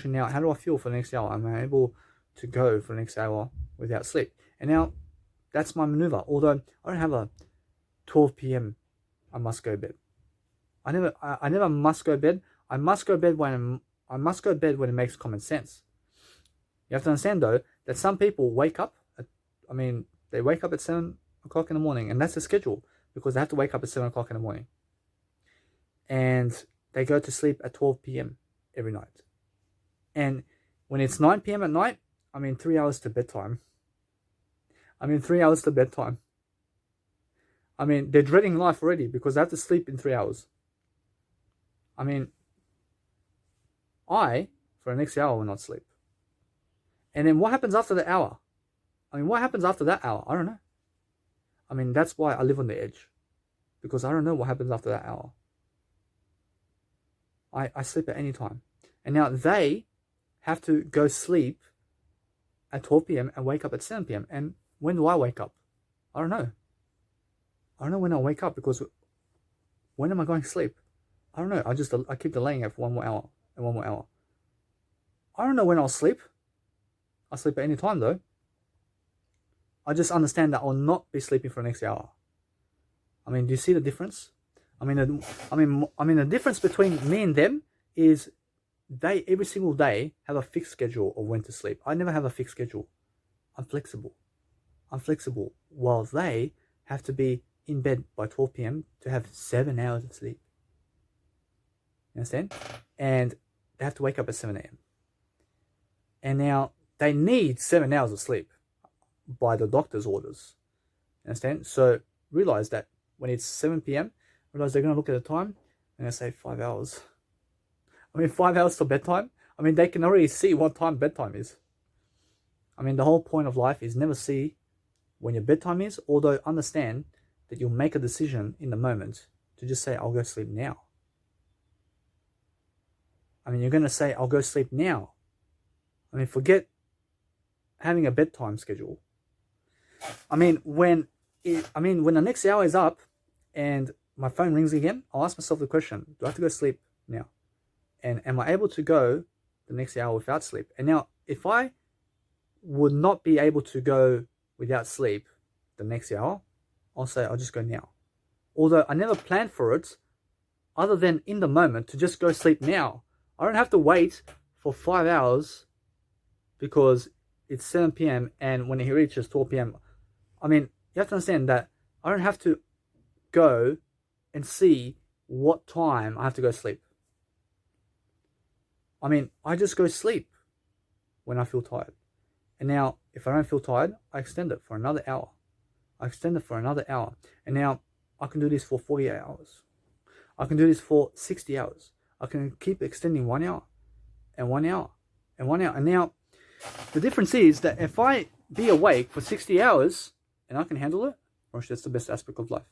Now, how do I feel for the next hour? Am I able to go for the next hour without sleep? And now that's my maneuver. Although I don't have a 12 p.m. I must go to bed. I never must go to bed. I must go to bed when it makes common sense. You have to understand though that some people wake up they wake up at 7 o'clock in the morning, and that's the schedule because they have to wake up at 7 o'clock in the morning. And they go to sleep at 12 p.m. every night. And when it's 9 p.m. at night, 3 hours to bedtime. 3 hours to bedtime. They're dreading life already because they have to sleep in 3 hours. I, for the next hour, will not sleep. And then what happens after the hour? What happens after that hour? I don't know. That's why I live on the edge. Because I don't know what happens after that hour. I sleep at any time. And now they have to go sleep at 12 p.m. and wake up at 7 p.m. And when do I wake up? I don't know. I don't know when I'll wake up because when am I going to sleep? I don't know. I keep delaying it for 1 more hour and 1 more hour. I don't know when I'll sleep. I'll sleep at any time though. I just understand that I'll not be sleeping for the next hour. Do you see the difference? The difference between me and them is they every single day have a fixed schedule of when to sleep. I never have a fixed schedule. I'm flexible. While they have to be in bed by 12 p.m. to have 7 hours of sleep. You understand? And they have to wake up at 7 a.m. And now they need 7 hours of sleep by the doctor's orders. You understand? So realize that when it's 7 p.m., realize they're going to look at the time and they say 5 hours. 5 hours till bedtime. They can already see what time bedtime is. The whole point of life is never see when your bedtime is, although understand that you'll make a decision in the moment to just say, I'll go sleep now. You're going to say, I'll go sleep now. Forget having a bedtime schedule. When the next hour is up and my phone rings again, I'll ask myself the question, do I have to go sleep now? And am I able to go the next hour without sleep? And now, if I would not be able to go without sleep the next hour, I'll say, I'll just go now. Although I never planned for it, other than in the moment, to just go sleep now. I don't have to wait for 5 hours because it's 7 p.m. and when it reaches 12 p.m. You have to understand that I don't have to go and see what time I have to go sleep. I just go sleep when I feel tired. And now, if I don't feel tired, I extend it for another hour. And now, I can do this for 48 hours. I can do this for 60 hours. I can keep extending 1 hour and 1 hour and 1 hour. And now, the difference is that if I be awake for 60 hours and I can handle it, that's the best aspect of life.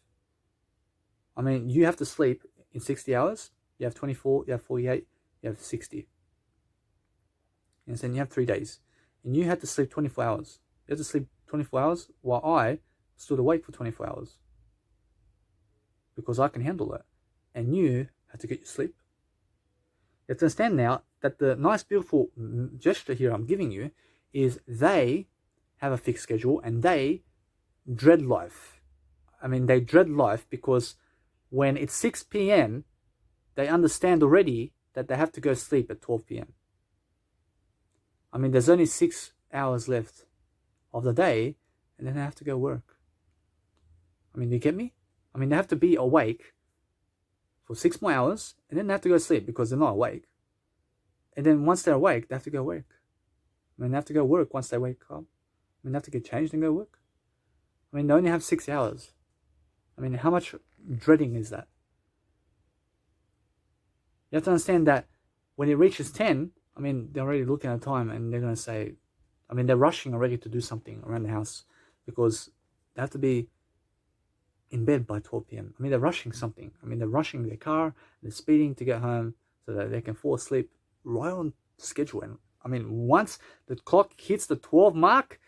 You have to sleep in 60 hours. You have 24, you have 48, you have 60. And then you have 3 days. And you had to sleep 24 hours. You had to sleep 24 hours while I stood awake for 24 hours. Because I can handle that. And you had to get your sleep. You have to understand now that the nice, beautiful gesture here I'm giving you is they have a fixed schedule and they dread life. I mean, they dread life because when it's 6 p.m., they understand already that they have to go sleep at 12 p.m. I mean, there's only 6 hours left of the day, and then they have to go work. I mean, you get me? I mean, they have to be awake for 6 more hours, and then they have to go sleep because they're not awake. And then once they're awake, they have to go work. I mean, they have to go work once they wake up. I mean, they have to get changed and go work. I mean, they only have 6 hours. I mean, how much dreading is that? You have to understand that when it reaches 10, I mean, they're already looking at the time and they're going to say, I mean, they're rushing already to do something around the house because they have to be in bed by 12 p.m. I mean, they're rushing something. I mean, they're rushing their car, they're speeding to get home so that they can fall asleep right on schedule. And I mean, once the clock hits the 12 mark,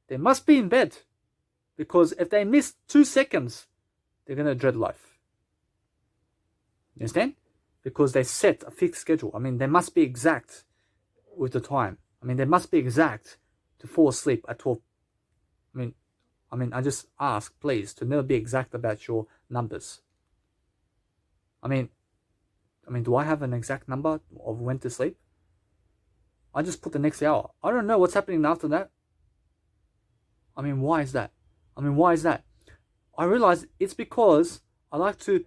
they must be in bed because if they miss 2 seconds, they're going to dread life. You understand? Because they set a fixed schedule. I mean, they must be exact with the time. I mean, they must be exact to fall asleep at 12. I mean, I just ask, please, to never be exact about your numbers. I mean, do I have an exact number of when to sleep? I just put the next hour. I don't know what's happening after that. I mean, why is that? I realize it's because I like to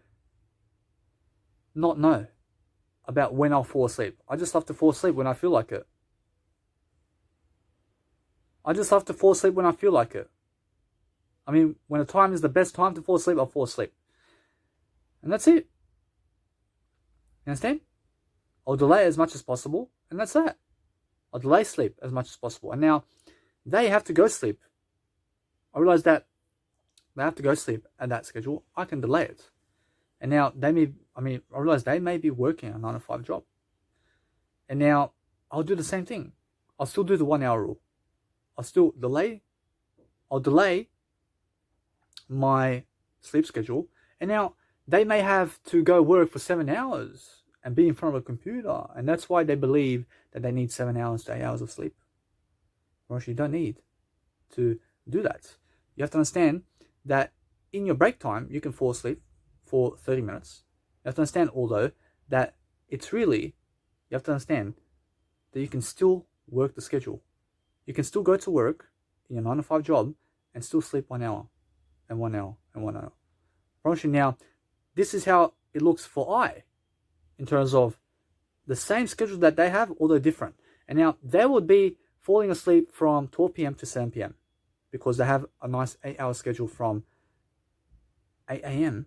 not know about when I'll fall asleep. I just love to fall asleep when I feel like it. I mean, when the time is the best time to fall asleep, I'll fall asleep. And that's it. You understand? I'll delay as much as possible, and that's that. I'll delay sleep as much as possible. And now, they have to go sleep. I realize that they have to go sleep at that schedule. I can delay it. And now, I realize they may be working a 9 to 5 job. And now, I'll do the same thing. I'll still do the 1 hour rule. I'll delay my sleep schedule. And now, they may have to go work for 7 hours and be in front of a computer. And that's why they believe that they need 7 hours to 8 hours of sleep. Or else you don't need to do that. You have to understand that in your break time, you can fall asleep for 30 minutes. You have to understand, although, that it's really, you have to understand that you can still work the schedule. You can still go to work in your 9 to 5 job and still sleep 1 hour and 1 hour and 1 hour. I promise you now, this is how it looks for I in terms of the same schedule that they have, although different. And now they would be falling asleep from 12 p.m. to 7 p.m. because they have a nice 8-hour schedule from 8 a.m.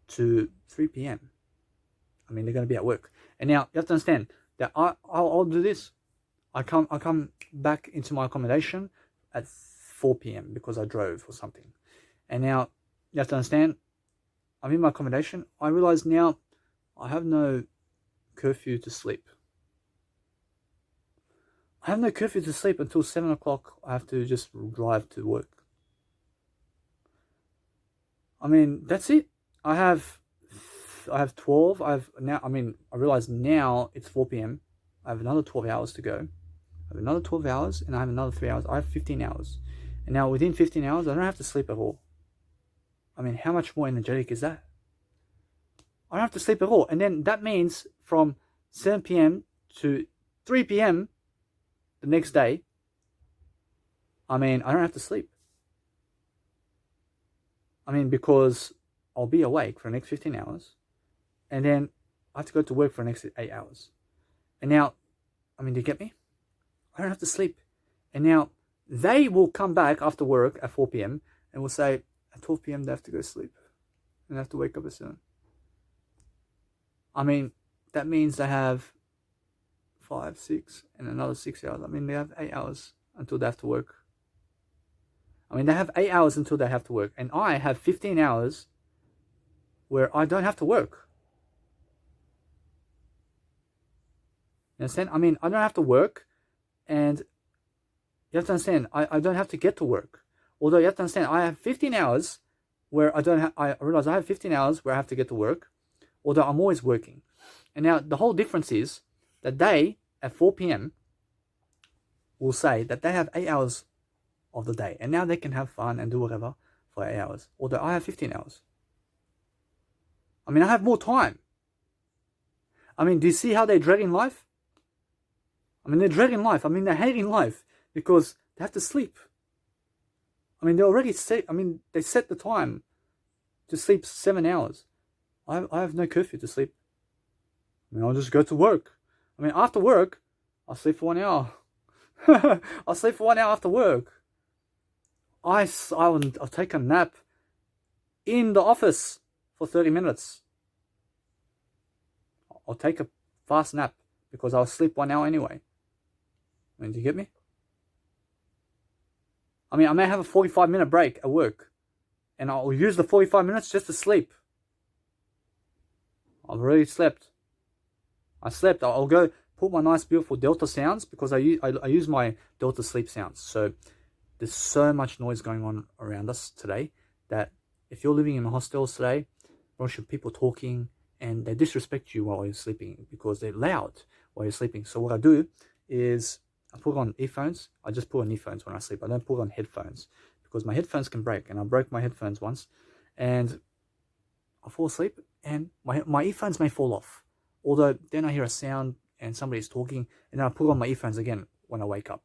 to 3 p.m. I mean, they're going to be at work. And now you have to understand that I'll do this. I come back into my accommodation at 4 p.m. because I drove or something. And now you have to understand, I'm in my accommodation. I realize now I have no curfew to sleep. I have no curfew to sleep until 7 o'clock. I have to just drive to work. I mean, that's it. I have 12. I realize now it's 4 p.m. I have another 12 hours to go. I have another 12 hours and I have another 3 hours. I have 15 hours. And now within 15 hours, I don't have to sleep at all. I mean, how much more energetic is that? I don't have to sleep at all. And then that means from 7 p.m. to 3 p.m. the next day, I mean, I don't have to sleep. I mean, because I'll be awake for the next 15 hours. And then I have to go to work for the next 8 hours. And now, I mean, do you get me? I don't have to sleep. And now, they will come back after work at 4 p.m. and will say, at 12 p.m. they have to go sleep. And they have to wake up as soon. I mean, that means they have 5, 6, and another 6 hours. I mean, they have 8 hours until they have to work. I mean, they have 8 hours until they have to work. And I have 15 hours where I don't have to work. You understand? I mean, I don't have to work And you have to understand, I don't have to get to work. Although you have to understand, I have 15 hours where I realize I have 15 hours where I have to get to work, although I'm always working. And now the whole difference is that they, at 4 p.m., will say that they have 8 hours of the day. And now they can have fun and do whatever for 8 hours. Although I have 15 hours. I mean, I have more time. I mean, do you see how they're dreading life? I mean, they're dreading life. I mean, they're hating life because they have to sleep. I mean, they already set, they set the time to sleep 7 hours. I have no curfew to sleep. I mean, I'll just go to work. I mean, after work, I'll sleep for 1 hour. I'll sleep for 1 hour after work. I'll take a nap in the office for 30 minutes. I'll take a fast nap because I'll sleep 1 hour anyway. I mean, do you get me? I mean, I may have a 45-minute break at work and I'll use the 45 minutes just to sleep. I've already slept. I'll go put my nice beautiful Delta sounds because I use my Delta sleep sounds. So there's so much noise going on around us today that if you're living in hostels today, bunch of people talking and they disrespect you while you're sleeping because they're loud while you're sleeping. So what I do is I put on earphones. I just put on earphones when I sleep. I don't put on headphones because my headphones can break, and I broke my headphones once and I fall asleep and my earphones may fall off. Although then I hear a sound and somebody's talking and then I put on my earphones again when I wake up.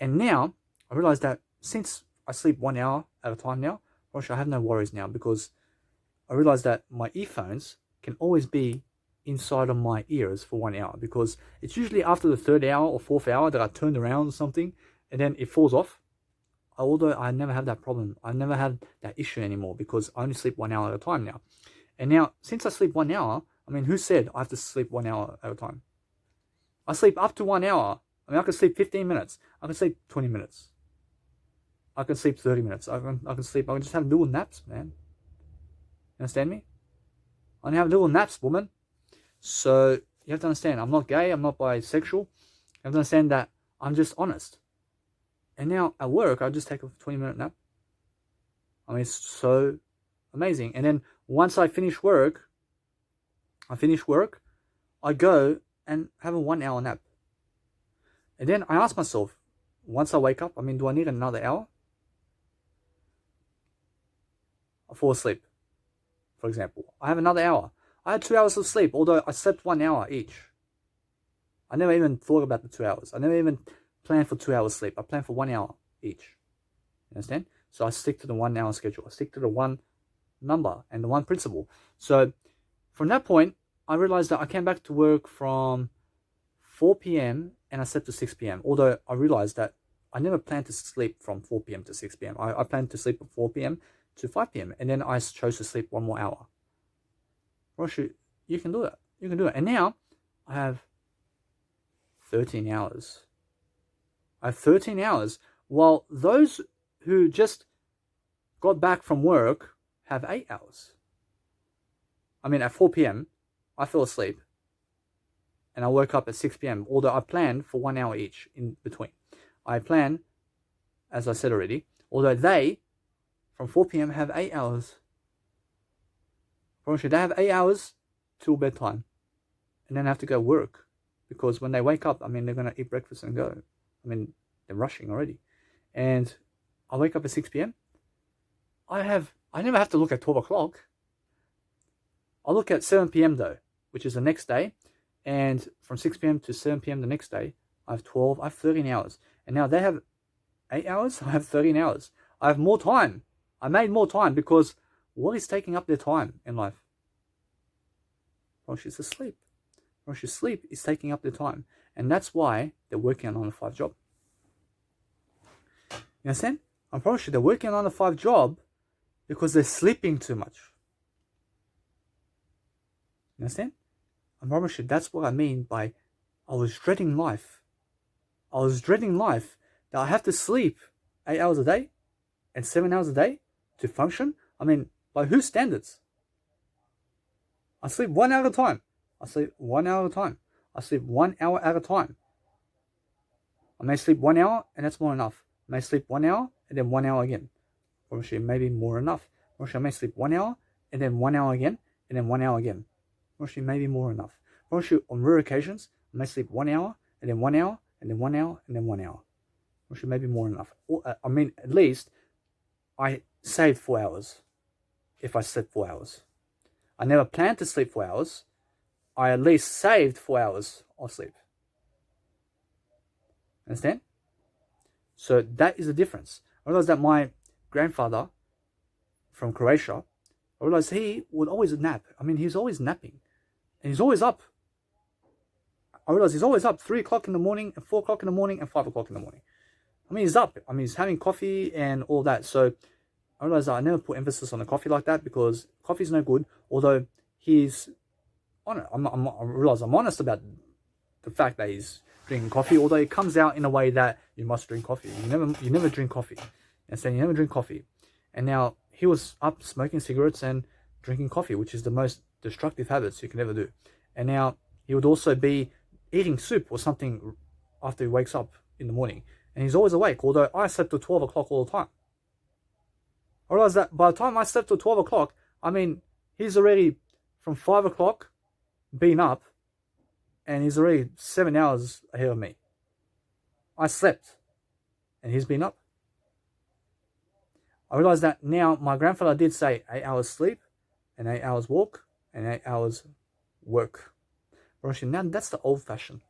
And now I realize that since I sleep 1 hour at a time now, I have no worries now because I realize that my earphones can always be inside of my ears for 1 hour because it's usually after the 3rd hour or 4th hour that I turned around or something and then it falls off. Although I never have that problem. I never had that issue anymore because I only sleep 1 hour at a time now. And now, since I sleep 1 hour, I mean, who said I have to sleep 1 hour at a time? I sleep up to 1 hour. I mean, I can sleep 15 minutes. I can sleep 20 minutes. I can sleep 30 minutes. I can just have little naps, man. You understand me? I can have little naps, woman. So, you have to understand, I'm not gay, I'm not bisexual. You have to understand that I'm just honest. And now, at work, I just take a 20-minute nap. I mean, it's so amazing. And then, once I finish work, I go and have a 1 hour nap. And then I ask myself, once I wake up, I mean, do I need another hour? I fall asleep, for example. I have another hour. I had 2 hours of sleep, although I slept 1 hour each. I never even thought about the 2 hours. I never even planned for 2 hours sleep. I planned for 1 hour each. You understand? So I stick to the 1 hour schedule. I stick to the one number and the one principle. So from that point, I realized that I came back to work from 4 p.m. and I slept to 6 p.m. Although I realized that I never planned to sleep from 4 p.m. to 6 p.m. I planned to sleep from 4 p.m. to 5 p.m. and then I chose to sleep 1 more hour. Roshu, you can do that. You can do it. And now I have 13 hours. I have 13 hours while those who just got back from work have 8 hours. I mean, at 4 p.m., I fell asleep and I woke up at 6 p.m. Although I planned for 1 hour each in between. I plan, as I said already, although they, from 4 p.m., have 8 hours. They have 8 hours till bedtime and then have to go work because when they wake up, I mean, they're going to eat breakfast and go. I mean, they're rushing already. And I wake up at 6 p.m. I never have to look at 12 o'clock. I look at 7 p.m. though, which is the next day. And from 6 p.m. to 7 p.m. the next day, I have 13 hours. And now they have 8 hours, I have 13 hours. I have more time. I made more time because what is taking up their time in life? Roshu's asleep. Roshu's sleep is taking up their time. And that's why they're working a 9-to-5 job. You understand? I'm probably sure they're working a 9-to-5 job because they're sleeping too much. You understand? I'm probably sure that's what I mean by I was dreading life. I was dreading life that I have to sleep 8 hours a day and 7 hours a day to function. I mean, by whose standards? I sleep 1 hour at a time. I sleep 1 hour at a time. I sleep 1 hour at a time. I may sleep 1 hour, and that's more enough. I may sleep 1 hour, and then 1 hour again. Or maybe more enough. Or I may sleep 1 hour, and then 1 hour again, and then 1 hour again. Or maybe more enough. Or on rare occasions, I may sleep 1 hour, and then 1 hour, and then 1 hour, and then 1 hour. Or maybe more enough. At least I saved 4 hours if I slept 4 hours. I never planned to sleep 4 hours. I at least saved 4 hours of sleep. Understand? So that is the difference. I realized that my grandfather from Croatia, I realized he would always nap. He's always napping. And he's always up. I realized he's always up 3 o'clock in the morning, and 4 o'clock in the morning, and 5 o'clock in the morning. He's up. He's having coffee and all that. So I realized that I never put emphasis on the coffee like that, because coffee's no good. Although he's on it. I realize I'm honest about the fact that he's drinking coffee, although it comes out in a way that you must drink coffee. You never drink coffee. And saying you never drink coffee. And now he was up smoking cigarettes and drinking coffee, which is the most destructive habits you can ever do. And now he would also be eating soup or something after he wakes up in the morning. And he's always awake, although I slept till 12 o'clock all the time. I realized that by the time I slept till 12 o'clock, he's already from 5 o'clock been up, and he's already 7 hours ahead of me. I slept, and he's been up. I realized that now my grandfather did say 8 hours sleep, and 8 hours walk, and 8 hours work. Now that's the old-fashioned.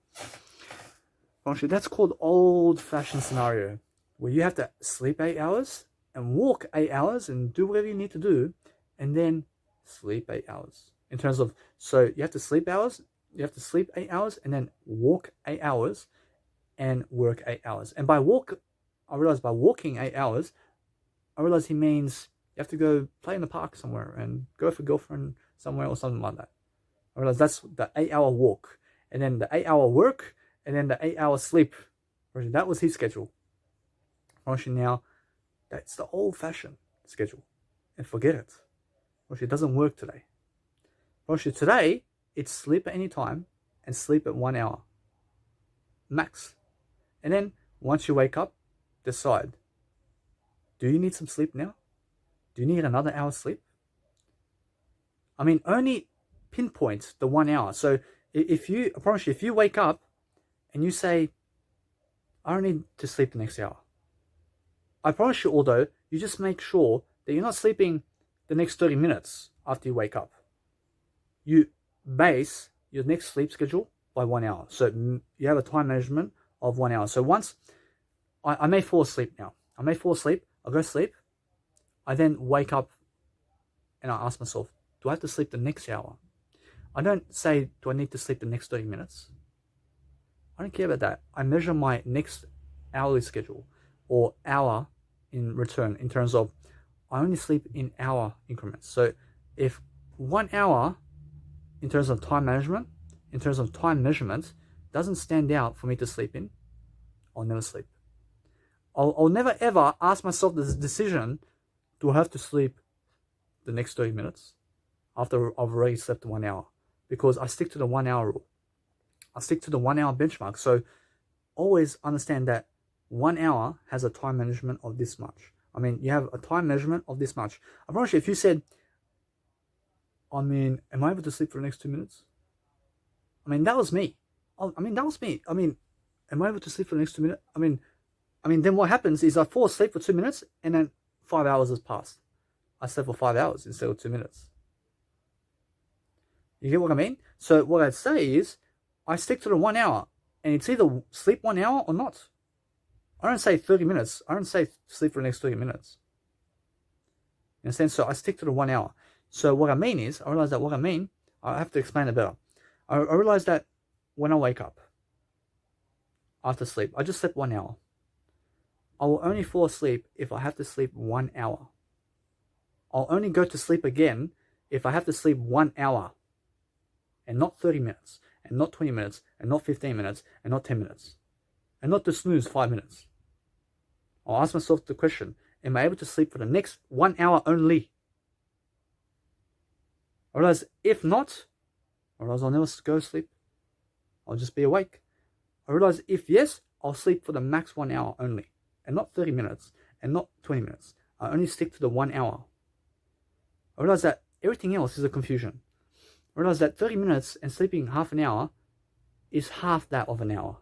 That's called old-fashioned scenario, where you have to sleep 8 hours and walk 8 hours and do whatever you need to do, and then sleep 8 hours. In terms of, so you have to sleep 8 hours, and then walk 8 hours, and work 8 hours. And by walk, I realized by walking 8 hours, I realized he means you have to go play in the park somewhere and go for girlfriend somewhere or something like that. I realized that's the 8 hour walk, and then the 8 hour work, and then the 8 hour sleep. That was his schedule. Now, that's the old-fashioned schedule, and forget it. It doesn't work today. Today, it's sleep at any time and sleep at 1 hour max. And then once you wake up, decide, do you need some sleep now? Do you need another hour sleep? Only pinpoint the 1 hour. So I promise you, if you wake up and you say, I don't need to sleep the next hour, I promise you, although, you just make sure that you're not sleeping the next 30 minutes after you wake up. You base your next sleep schedule by 1 hour. So you have a time management of 1 hour. So once I may fall asleep now. I'll go sleep. I then wake up and I ask myself, do I have to sleep the next hour? I don't say, do I need to sleep the next 30 minutes? I don't care about that. I measure my next hourly schedule or hour in return in terms of I only sleep in hour increments. So if 1 hour in terms of time management, in terms of time measurement, doesn't stand out for me to sleep in, I'll never sleep. I'll never ever ask myself this decision, do I have to sleep the next 30 minutes after I've already slept 1 hour? Because I stick to the 1 hour rule. I stick to the 1 hour benchmark. So always understand that 1 hour has a time management of this much. You have a time measurement of this much. I promise you, if you said, am I able to sleep for the next 2 minutes? That was me. That was me. Am I able to sleep for the next 2 minutes? Then what happens is I fall asleep for 2 minutes, and then 5 hours has passed. I slept for 5 hours instead of 2 minutes. You get what I mean? So what I'd say is, I stick to the 1 hour, and it's either sleep 1 hour or not. I don't say 30 minutes. I don't say sleep for the next 30 minutes. You understand? So I stick to the 1 hour. So what I mean is, I realize that what I mean, I have to explain it better. I realize that when I wake up after sleep, I just slept 1 hour. I will only fall asleep if I have to sleep 1 hour. I'll only go to sleep again if I have to sleep 1 hour, and not 30 minutes, and not 20 minutes, and not 15 minutes, and not 10 minutes, and not to snooze 5 minutes. I'll ask myself the question, am I able to sleep for the next 1 hour only? I realize if not, I realize I'll never go to sleep. I'll just be awake. I realize if yes, I'll sleep for the max 1 hour only, and not 30 minutes, and not 20 minutes. I only stick to the 1 hour. I realize that everything else is a confusion. I realize that 30 minutes and sleeping half an hour is half that of an hour.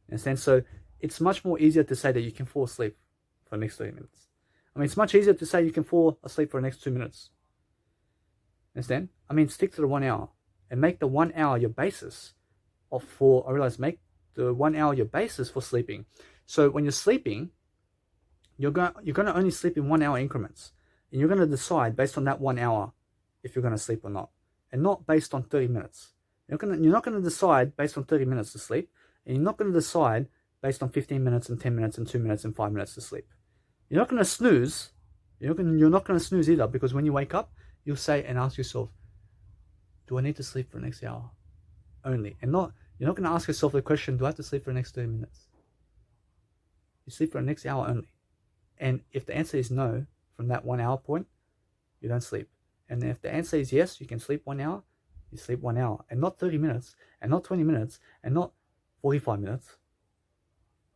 You understand? So it's much more easier to say that you can fall asleep for the next 30 minutes. I mean, it's much easier to say you can fall asleep for the next 2 minutes. Understand? I mean, stick to the 1 hour and make the 1 hour your basis make the 1 hour your basis for sleeping. So when you're sleeping, you're going to only sleep in 1 hour increments, and you're going to decide based on that 1 hour if you're going to sleep or not, and not based on 30 minutes. You're not going to decide based on 30 minutes to sleep, and you're not going to decide based on 15 minutes and 10 minutes and 2 minutes and 5 minutes to sleep. You're not going to snooze. You're not going to snooze either, because when you wake up, you'll say and ask yourself, do I need to sleep for the next hour only? And you're not going to ask yourself the question, do I have to sleep for the next 30 minutes? You sleep for the next hour only. And if the answer is no, from that 1 hour point, you don't sleep. And then if the answer is yes, you can sleep 1 hour, you sleep 1 hour, and not 30 minutes, and not 20 minutes, and not 45 minutes.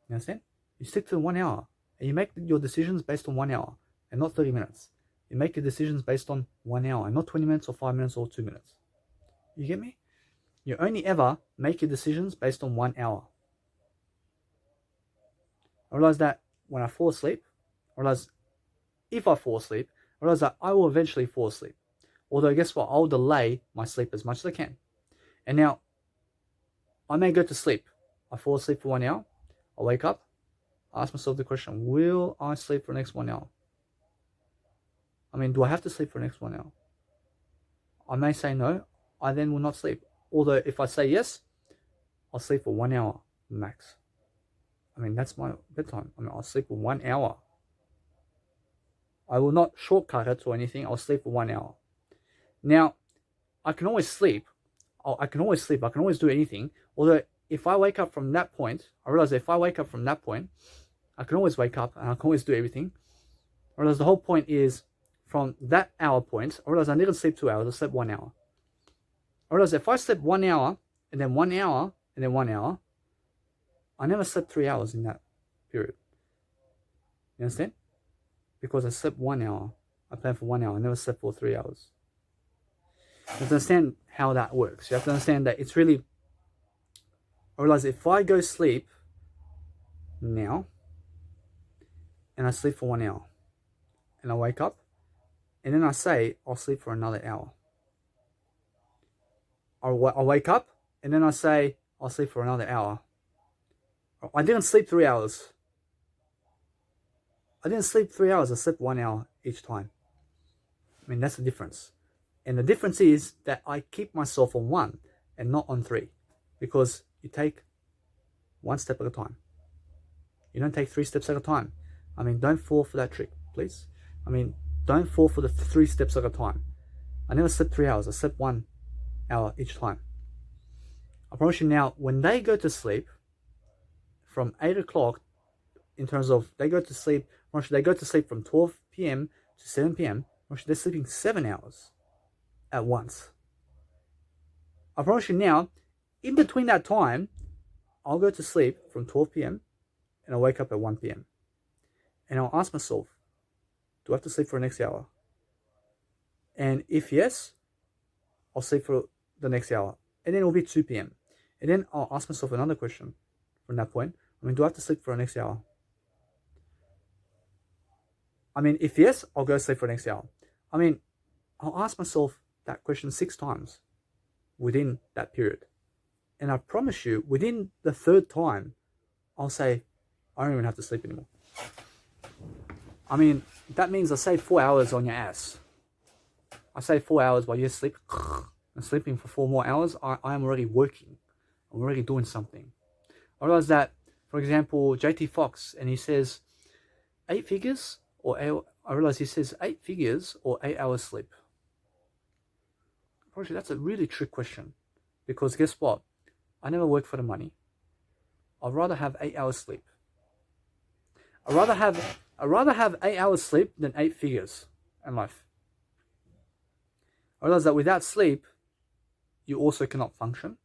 You understand? You stick to 1 hour, and you make your decisions based on 1 hour, and not 30 minutes. You make your decisions based on 1 hour, and not 20 minutes or 5 minutes or 2 minutes. You get me? You only ever make your decisions based on 1 hour. I realize that when I fall asleep, I realize if I fall asleep, I realize that I will eventually fall asleep. Although guess what? I'll delay my sleep as much as I can. And now, I may go to sleep. I fall asleep for 1 hour. I wake up. I ask myself the question, will I sleep for the next 1 hour? I mean, do I have to sleep for the next 1 hour? I may say no. I then will not sleep. Although if I say yes, I'll sleep for 1 hour max. I mean, that's my bedtime. I mean, I'll sleep for 1 hour. I will not shortcut it or anything. I'll sleep for 1 hour. Now, I can always sleep. I can always sleep. I can always do anything. Although, if I wake up from that point, I realize that if I wake up from that point, I can always wake up and I can always do everything. I realize the whole point is, from that hour point, I realize I didn't sleep 2 hours. I slept 1 hour. I realize if I slept 1 hour, and then 1 hour, and then 1 hour, I never slept 3 hours in that period. You understand? Because I slept 1 hour. I planned for 1 hour. I never slept for 3 hours. You have to understand how that works. You have to understand that it's really... I realize if I go sleep now, and I sleep for 1 hour, and I wake up, and then I say, I'll sleep for another hour. I'll wake up, and then I say, I'll sleep for another hour. I didn't sleep 3 hours. I didn't sleep 3 hours. I slept 1 hour each time. I mean, that's the difference. And the difference is that I keep myself on 1 and not on 3. Because you take 1 step at a time. You don't take 3 steps at a time. I mean, don't fall for that trick, please. I mean, don't fall for the 3 steps at a time. I never slept 3 hours. I slept 1 hour each time. I promise you now, when they go to sleep, from 8 o'clock, in terms of they go to sleep from 12 p.m. to 7 p.m. They're sleeping 7 hours at once. I promise you now, in between that time, I'll go to sleep from 12 p.m. and I'll wake up at 1 p.m. And I'll ask myself, do I have to sleep for the next hour? And if yes, I'll sleep for the next hour. And then it'll be 2 p.m. And then I'll ask myself another question from that point. I mean, do I have to sleep for the next hour? I mean, if yes, I'll go sleep for the next hour. I mean, I'll ask myself that question 6 times within that period. And I promise you, within the 3rd time, I'll say, I don't even have to sleep anymore. I mean, that means I save 4 hours on your ass. I save 4 hours while you're sleeping and sleeping for 4 more hours. I am already working. I'm already doing something. I realize that, for example, JT Fox, and he says 8 figures, I realize he says 8 figures or 8 hours sleep. Actually, that's a really trick question. Because guess what? I never work for the money. I'd rather have 8 hours sleep. I'd rather have 8 hours sleep than 8 figures in life. I realize that without sleep, you also cannot function.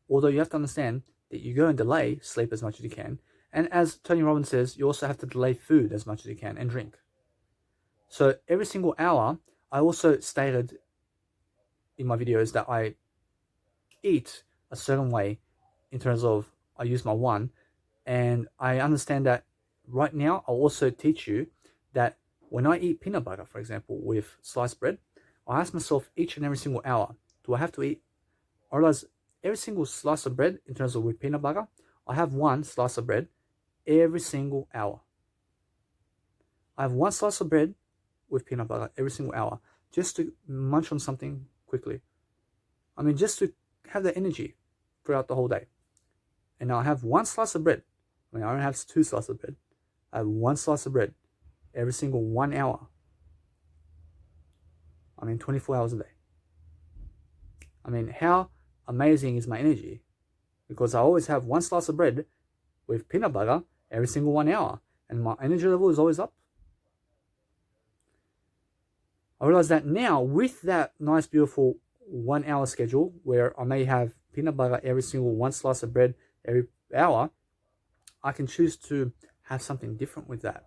Although you have to understand that you go and delay sleep as much as you can. And as Tony Robbins says, you also have to delay food as much as you can and drink. So every single hour, I also stated in my videos that I eat a certain way in terms of I use my one. And I understand that right now, I'll also teach you that when I eat peanut butter, for example, with sliced bread, I ask myself each and every single hour, do I have to eat, or does every single slice of bread in terms of with peanut butter, I have one slice of bread every single hour. I have one slice of bread with peanut butter every single hour just to munch on something quickly. I mean, just to have the energy throughout the whole day. And now I have one slice of bread. I don't have two slices of bread. I have one slice of bread every single 1 hour. 24 hours a day. How amazing is my energy? Because I always have one slice of bread with peanut butter every single 1 hour. And my energy level is always up. I realize that now with that nice, beautiful 1 hour schedule where I may have peanut butter every single one slice of bread every hour, I can choose to have something different with that.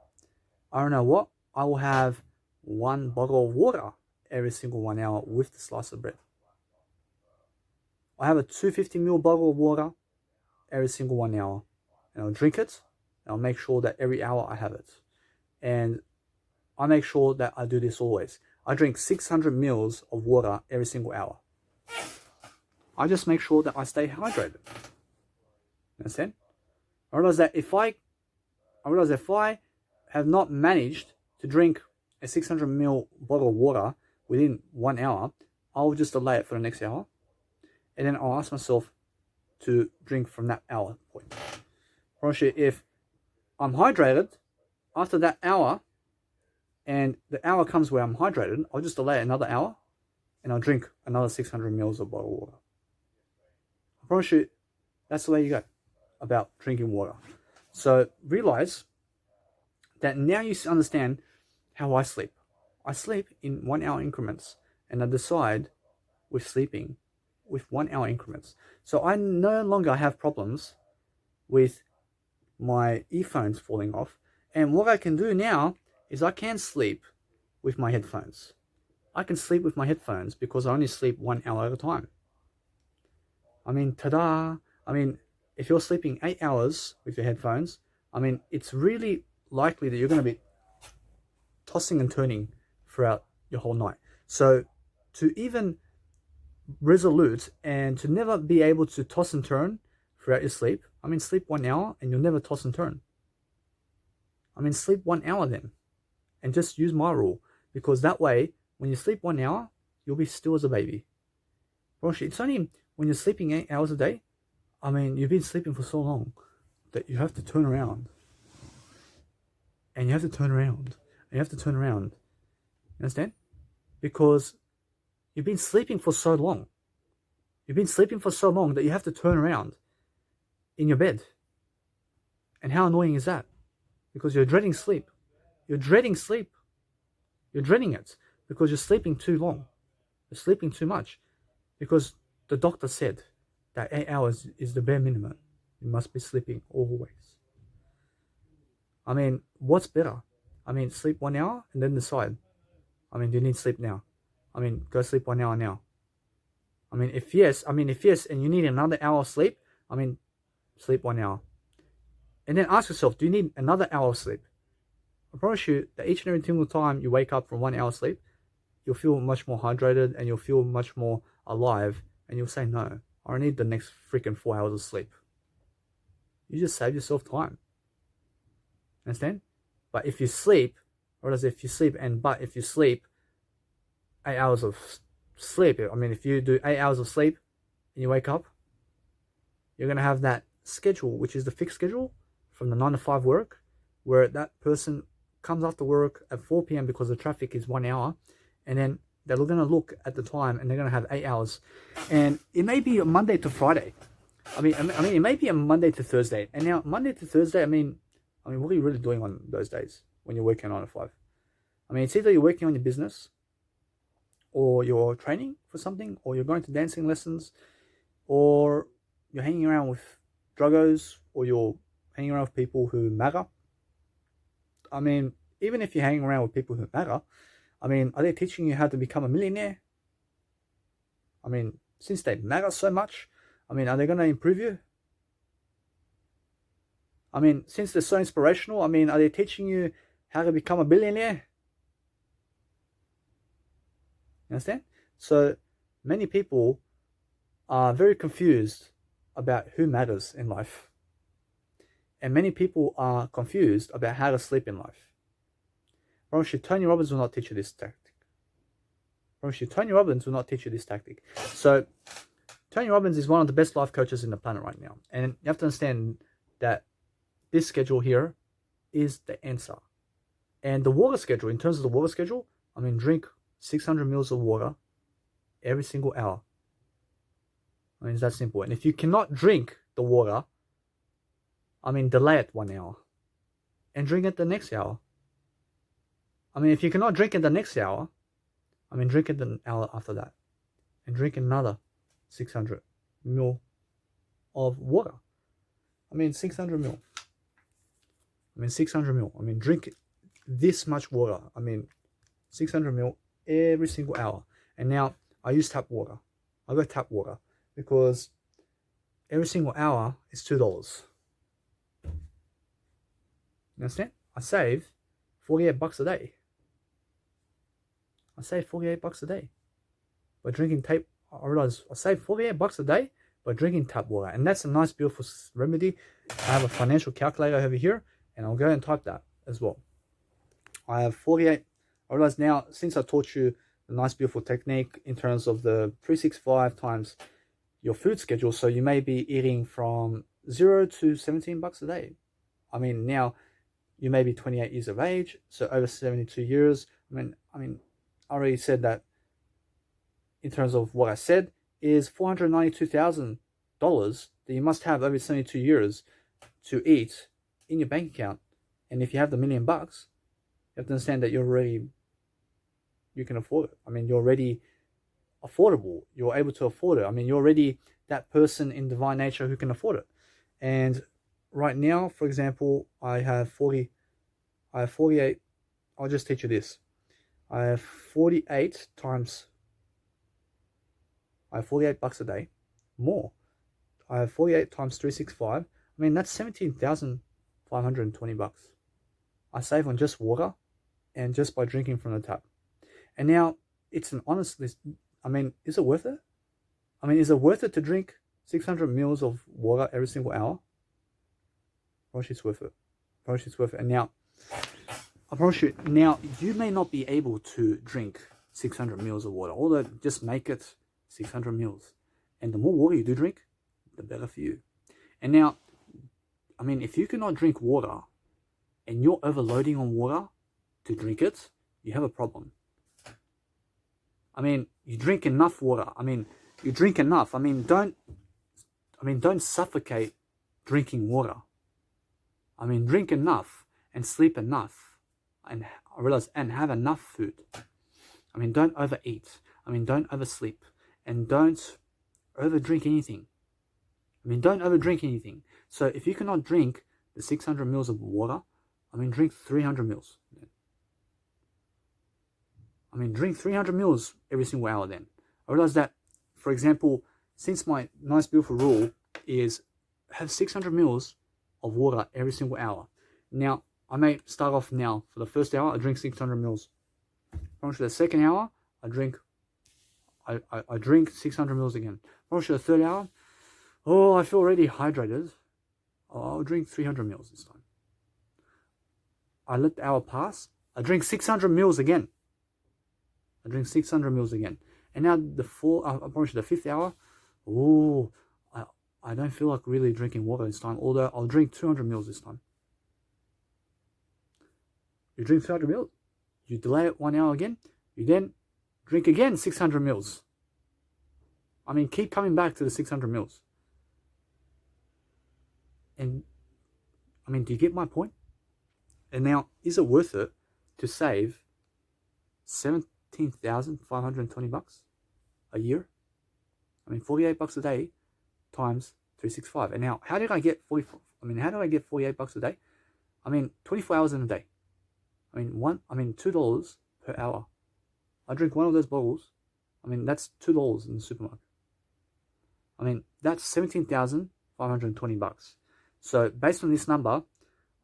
I don't know what. I will have one bottle of water every single 1 hour with the slice of bread. I have a 250ml bottle of water every single 1 hour. And I'll drink it. And I'll make sure that every hour I have it. And I make sure that I do this always. I drink 600 mils of water every single hour. I just make sure that I stay hydrated. Understand? I realize that if I have not managed to drink a 600ml bottle of water within 1 hour, I'll just delay it for the next hour. And then I'll ask myself to drink from that hour point. If I'm hydrated after that hour, and the hour comes where I'm hydrated, I'll just delay another hour and I'll drink another 600 mils of bottled water. I promise you, that's the way you go about drinking water. So realize that now you understand how I sleep. I sleep in 1 hour increments, and I decide with sleeping with 1 hour increments. So I no longer have problems with my earphones falling off. And what I can do now is I can sleep with my headphones. I can sleep with my headphones because I only sleep 1 hour at a time. Ta-da! If you're sleeping 8 hours with your headphones, it's really likely that you're going to be tossing and turning throughout your whole night. So to even resolute and to never be able to toss and turn throughout your sleep, sleep 1 hour and you'll never toss and turn. Sleep 1 hour then. And just use my rule. Because that way, when you sleep 1 hour, you'll be still as a baby. It's only when you're sleeping 8 hours a day, you've been sleeping for so long that you have to turn around. And you have to turn around. And you have to turn around. You understand? Because you've been sleeping for so long. You've been sleeping for so long that you have to turn around in your bed. And how annoying is that? Because you're dreading sleep. You're dreading sleep. You're dreading it because you're sleeping too long. You're sleeping too much because the doctor said that 8 hours is the bare minimum. You must be sleeping always. What's better? Sleep 1 hour and then decide. Do you need sleep now? Go sleep 1 hour now. If yes, and you need another hour of sleep, sleep 1 hour. And then ask yourself, do you need another hour of sleep? I promise you that each and every single time you wake up from 1 hour sleep, you'll feel much more hydrated and you'll feel much more alive. And you'll say, no, I don't need the next freaking 4 hours of sleep. You just save yourself time. Understand? But if you sleep 8 hours of sleep, if you do 8 hours of sleep and you wake up, you're going to have that schedule, which is the fixed schedule from the 9 to 5 work, where that person comes after work at 4 p.m. because the traffic is 1 hour, and then they're going to look at the time and they're going to have 8 hours. And it may be a Monday to Friday. It may be a Monday to Thursday. And now Monday to Thursday, what are you really doing on those days when you're working 9 to 5? It's either you're working on your business, or you're training for something, or you're going to dancing lessons, or you're hanging around with druggos or you're hanging around with people who matter, I mean, even if you're hanging around with people who matter, I mean, are they teaching you how to become a millionaire? I mean, since they matter so much, I mean, are they going to improve you? I mean, since they're so inspirational, I mean, are they teaching you how to become a billionaire? You understand? So many people are very confused about who matters in life. And many people are confused about how to sleep in life. I promise you, Tony Robbins will not teach you this tactic. I promise you, Tony Robbins will not teach you this tactic. So Tony Robbins is one of the best life coaches in the planet right now. And you have to understand that this schedule here is the answer. And the water schedule, in terms of the water schedule, I mean, drink 600 mils of water every single hour. I mean, it's that simple. And if you cannot drink the water, I mean, delay it 1 hour and drink it the next hour. I mean, if you cannot drink it the next hour, I mean, drink it the hour after that and drink another 600 mil of water. I mean, 600 mil. I mean, 600 mil. I mean, drink this much water. I mean, 600 mil every single hour. And now I use tap water. I go tap water because every single hour is $2. You understand? I save $48 a day. I save $48 a day by drinking tap. I realize I save $48 a day by drinking tap water, and that's a nice, beautiful remedy. I have a financial calculator over here, and I'll go and type that as well. I have 48. I realize now, since I taught you the nice, beautiful technique in terms of the 365 times your food schedule, so you may be eating from $0 to $17 a day. I mean, now you may be 28 years of age, so over 72 years. I mean, I already said that in terms of what I said is $492,000 that you must have over 72 years to eat in your bank account. And if you have the $1 million, you have to understand that you can afford it. I mean, you're already affordable. You're able to afford it. I mean, you're already that person in divine nature who can afford it. And right now, for example, I have 48. I'll just teach you this. I have 48 times. I have $48 a day, more. I have 48 times 365. I mean, that's $17,520. I save on just water and just by drinking from the tap. And now it's an honest list. I mean, is it worth it? I mean, is it worth it to drink 600 mils of water every single hour? I promise it's worth it. I promise it's worth it. And now, I promise you, now you may not be able to drink 600 mils of water, although just make it 600 mils. And the more water you do drink, the better for you. And now, I mean, if you cannot drink water and you're overloading on water to drink it, you have a problem. I mean, you drink enough water. I mean, you drink enough. I mean, don't suffocate drinking water. I mean, drink enough and sleep enough and have enough food. I mean, don't overeat. I mean, don't oversleep. And don't overdrink anything. I mean, don't overdrink anything. So if you cannot drink the 600 mils of water, I mean, drink 300 mils. I mean, drink 300 mils every single hour then. I realize that, for example, since my nice, beautiful rule is have 600 mils of water every single hour. Now, I may start off now. For the first hour, I drink 600 mils. For the second hour, I drink 600 mils again. For the third hour, oh, I feel already hydrated. I'll drink 300 mils this time. I let the hour pass. I drink 600 mils again. And now the fifth hour, oh, I don't feel like really drinking water this time, although I'll drink 200 mils this time. You drink 200 mils, you delay it 1 hour again, you then drink again 600 mils. I mean, keep coming back to the 600 mils. And, I mean, do you get my point? And now, is it worth it to save $17,520 a year? I mean, $48 a day times 365. And now, how did I get 40? I mean, how do I get $48 a day? I mean, 24 hours in a day. I mean, $2 per hour. I drink one of those bottles. I mean, that's $2 in the supermarket. I mean, that's $17,520. So based on this number,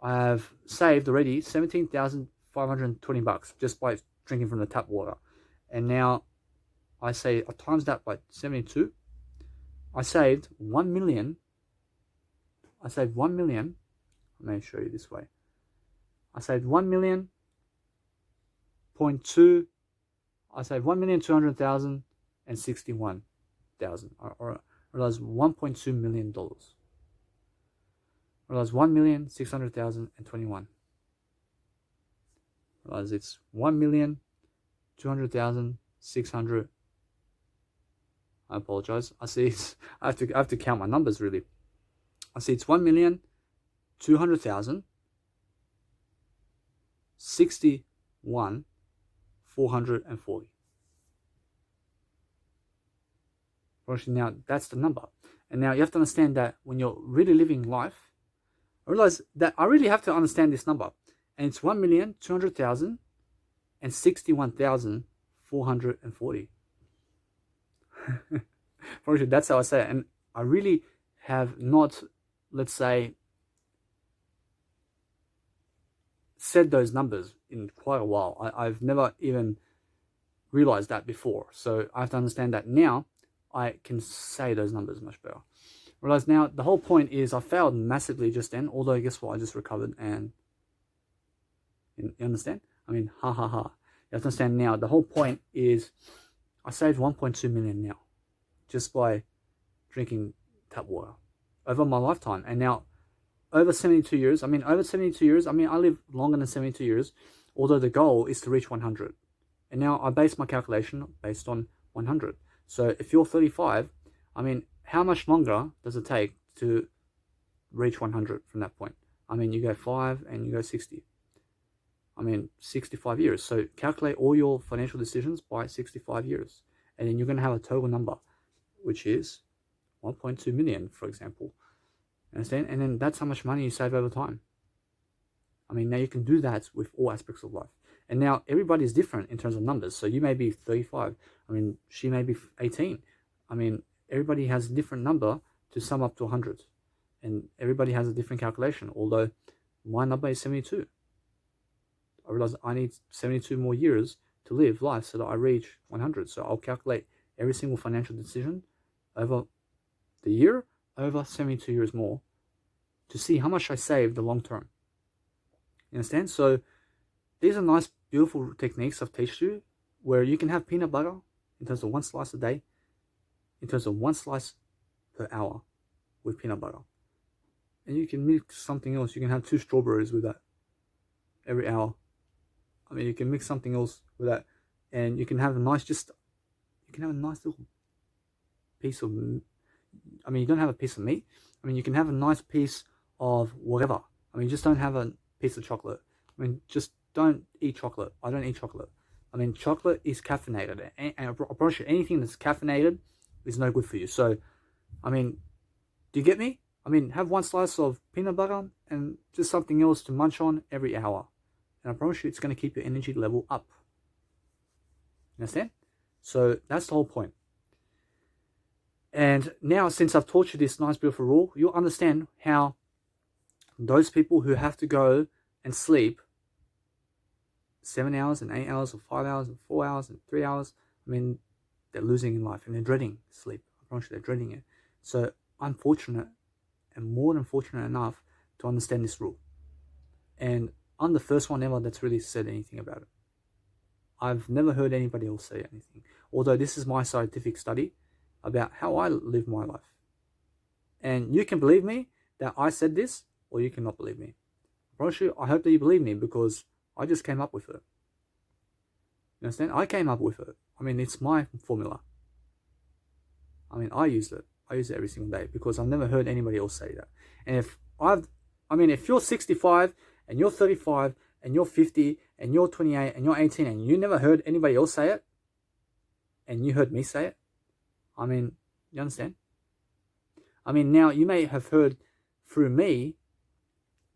I have saved already $17,520 just by drinking from the tap water. And now I say I times that by 72. I saved 1 million. I saved 1 million. Let me show you this way. I saved 1,000,000.2. I saved 1,200,000 and 61,000. Or realize $1.2 million. Realize 1,600,021. Realize it's 1,200,600. I apologize. I see I have to count my numbers really. I see it's 1,200,000 61,440. Now that's the number. And now you have to understand that when you're really living life, I realize that I really have to understand this number. And it's 1,200,000 and 61,440. That's how I say it. And I really have not, let's say, said those numbers in quite a while. I've never even realized that before. So I have to understand that now I can say those numbers much better. Realize now the whole point is I failed massively just then, although guess what? I just recovered. And you understand? I mean, ha ha ha. You have to understand now the whole point is I saved 1.2 million now just by drinking tap water over my lifetime. And now over 72 years, I live longer than 72 years, although the goal is to reach 100. And now I base my calculation based on 100. So if you're 35, I mean, how much longer does it take to reach 100 from that point? I mean, you go 5 and you go 60. I mean, 65 years. So calculate all your financial decisions by 65 years. And then you're going to have a total number, which is 1.2 million, for example. Understand? And then that's how much money you save over time. I mean, now you can do that with all aspects of life. And now everybody is different in terms of numbers. So you may be 35. I mean, she may be 18. I mean, everybody has a different number to sum up to 100. And everybody has a different calculation, although my number is 72. I realize I need 72 more years to live life so that I reach 100. So I'll calculate every single financial decision over the year, over 72 years more, to see how much I save the long term. You understand? So these are nice, beautiful techniques I've taught you, where you can have peanut butter in terms of 1 slice a day, in terms of 1 slice per hour with peanut butter. And you can mix something else. You can have 2 strawberries with that every hour. I mean, you can mix something else with that, and you can have a nice, little piece of, I mean, you don't have a piece of meat. I mean, you can have a nice piece of whatever. I mean, just don't have a piece of chocolate. I mean, just don't eat chocolate. I don't eat chocolate. I mean, chocolate is caffeinated, and I promise you, anything that's caffeinated is no good for you. So, I mean, do you get me? I mean, have 1 slice of peanut butter and just something else to munch on every hour. And I promise you, it's going to keep your energy level up. You understand? So that's the whole point. And now, since I've taught you this nice, beautiful rule, you'll understand how those people who have to go and sleep 7 hours and 8 hours or 5 hours and 4 hours and 3 hours, I mean, they're losing in life and they're dreading sleep. I promise you, they're dreading it. So I'm fortunate and more than fortunate enough to understand this rule. And I'm the first one ever that's really said anything about it. I've never heard anybody else say anything. Although this is my scientific study about how I live my life. And you can believe me that I said this, or you cannot believe me. I promise you, I hope that you believe me, because I just came up with it. You understand? I came up with it. I mean, it's my formula. I mean, I use it. I use it every single day because I've never heard anybody else say that. And if you're 65 and you're 35 and you're 50 and you're 28 and you're 18 and you never heard anybody else say it, and you heard me say it, I mean, you understand? I mean, now you may have heard through me,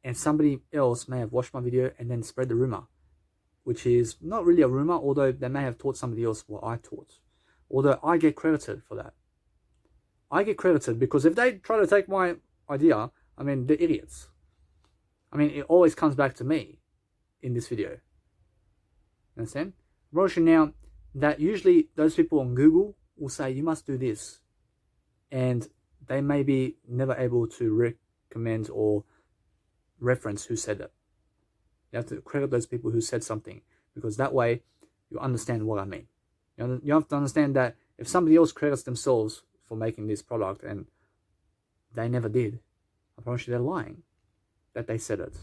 and somebody else may have watched my video and then spread the rumor, which is not really a rumor, although they may have taught somebody else what I taught. Although I get credited for that. I get credited because if they try to take my idea, I mean, they're idiots. I mean, it always comes back to me in this video. Understand? Roshi, now, that usually those people on Google will say, you must do this. And they may be never able to recommend or reference who said it. You have to credit those people who said something, because that way you understand what I mean. You have to understand that if somebody else credits themselves for making this product and they never did, I promise you they're lying that they said it.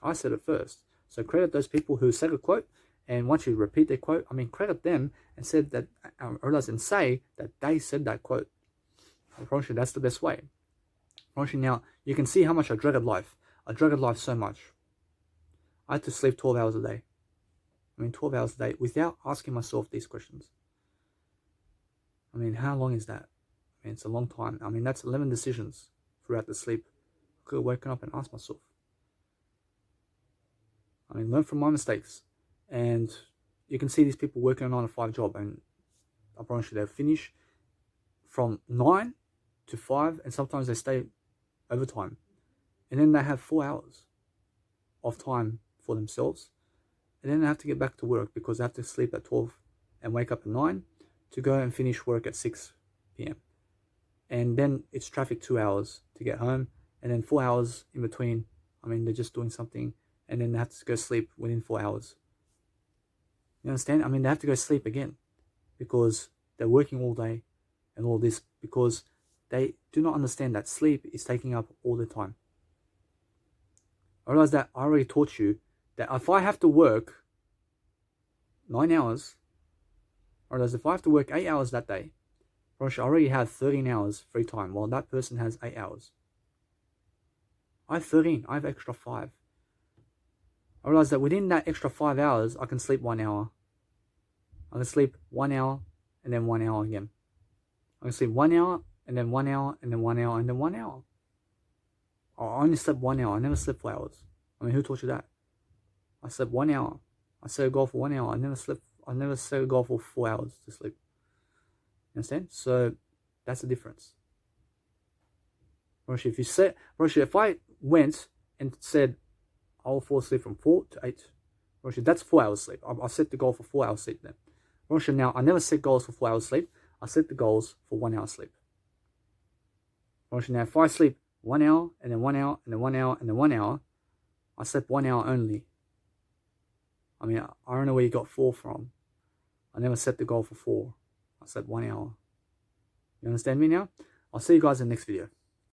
I said it first. So credit those people who said a quote, and once you repeat their quote, I mean, credit them and said that, and say that they said that quote. I promise you that's the best way. I promise you now, you can see how much I dreaded life. I dreaded life so much. I had to sleep 12 hours a day. I mean, 12 hours a day without asking myself these questions. I mean, how long is that? I mean, it's a long time. I mean, that's 11 decisions throughout the sleep. I could have woken up and asked myself. I mean, learn from my mistakes. And you can see these people working on a 9-to-5 job, and I promise you they'll finish from 9 to 5, and sometimes they stay overtime. And then they have 4 hours of time for themselves. And then they have to get back to work because they have to sleep at 12 and wake up at 9 to go and finish work at 6 p.m. And then it's traffic 2 hours to get home, and then 4 hours in between. I mean, they're just doing something, and then they have to go sleep within 4 hours. You understand? I mean, they have to go sleep again because they're working all day and all this, because they do not understand that sleep is taking up all the time. I realize that I already taught you that if I have to work 9 hours, or if I have to work 8 hours that day, I already have 13 hours free time, while that person has 8 hours. I have 13. I have extra 5. I realize that within that extra 5 hours, I can sleep 1 hour. I can sleep 1 hour and then 1 hour again. I can sleep 1 hour and then 1 hour and then 1 hour and then 1 hour. I only slept 1 hour. I never slept 4 hours. I mean, who taught you that? I slept 1 hour. I set a goal for 1 hour. I never set a goal for 4 hours to sleep. You understand? So that's the difference. Roshi, if I went and said I'll fall asleep from 4 to 8, Roshi, that's 4 hours sleep. I set the goal for 4 hours sleep then. Roshi, now I never set goals for 4 hours sleep. I set the goals for 1 hour sleep. Roshi, now if I sleep 1 hour and then 1 hour and then 1 hour and then 1 hour, I slept 1 hour only. I mean, I don't know where you got 4 from. I never set the goal for 4. I said 1 hour. You understand me now? I'll see you guys in the next video.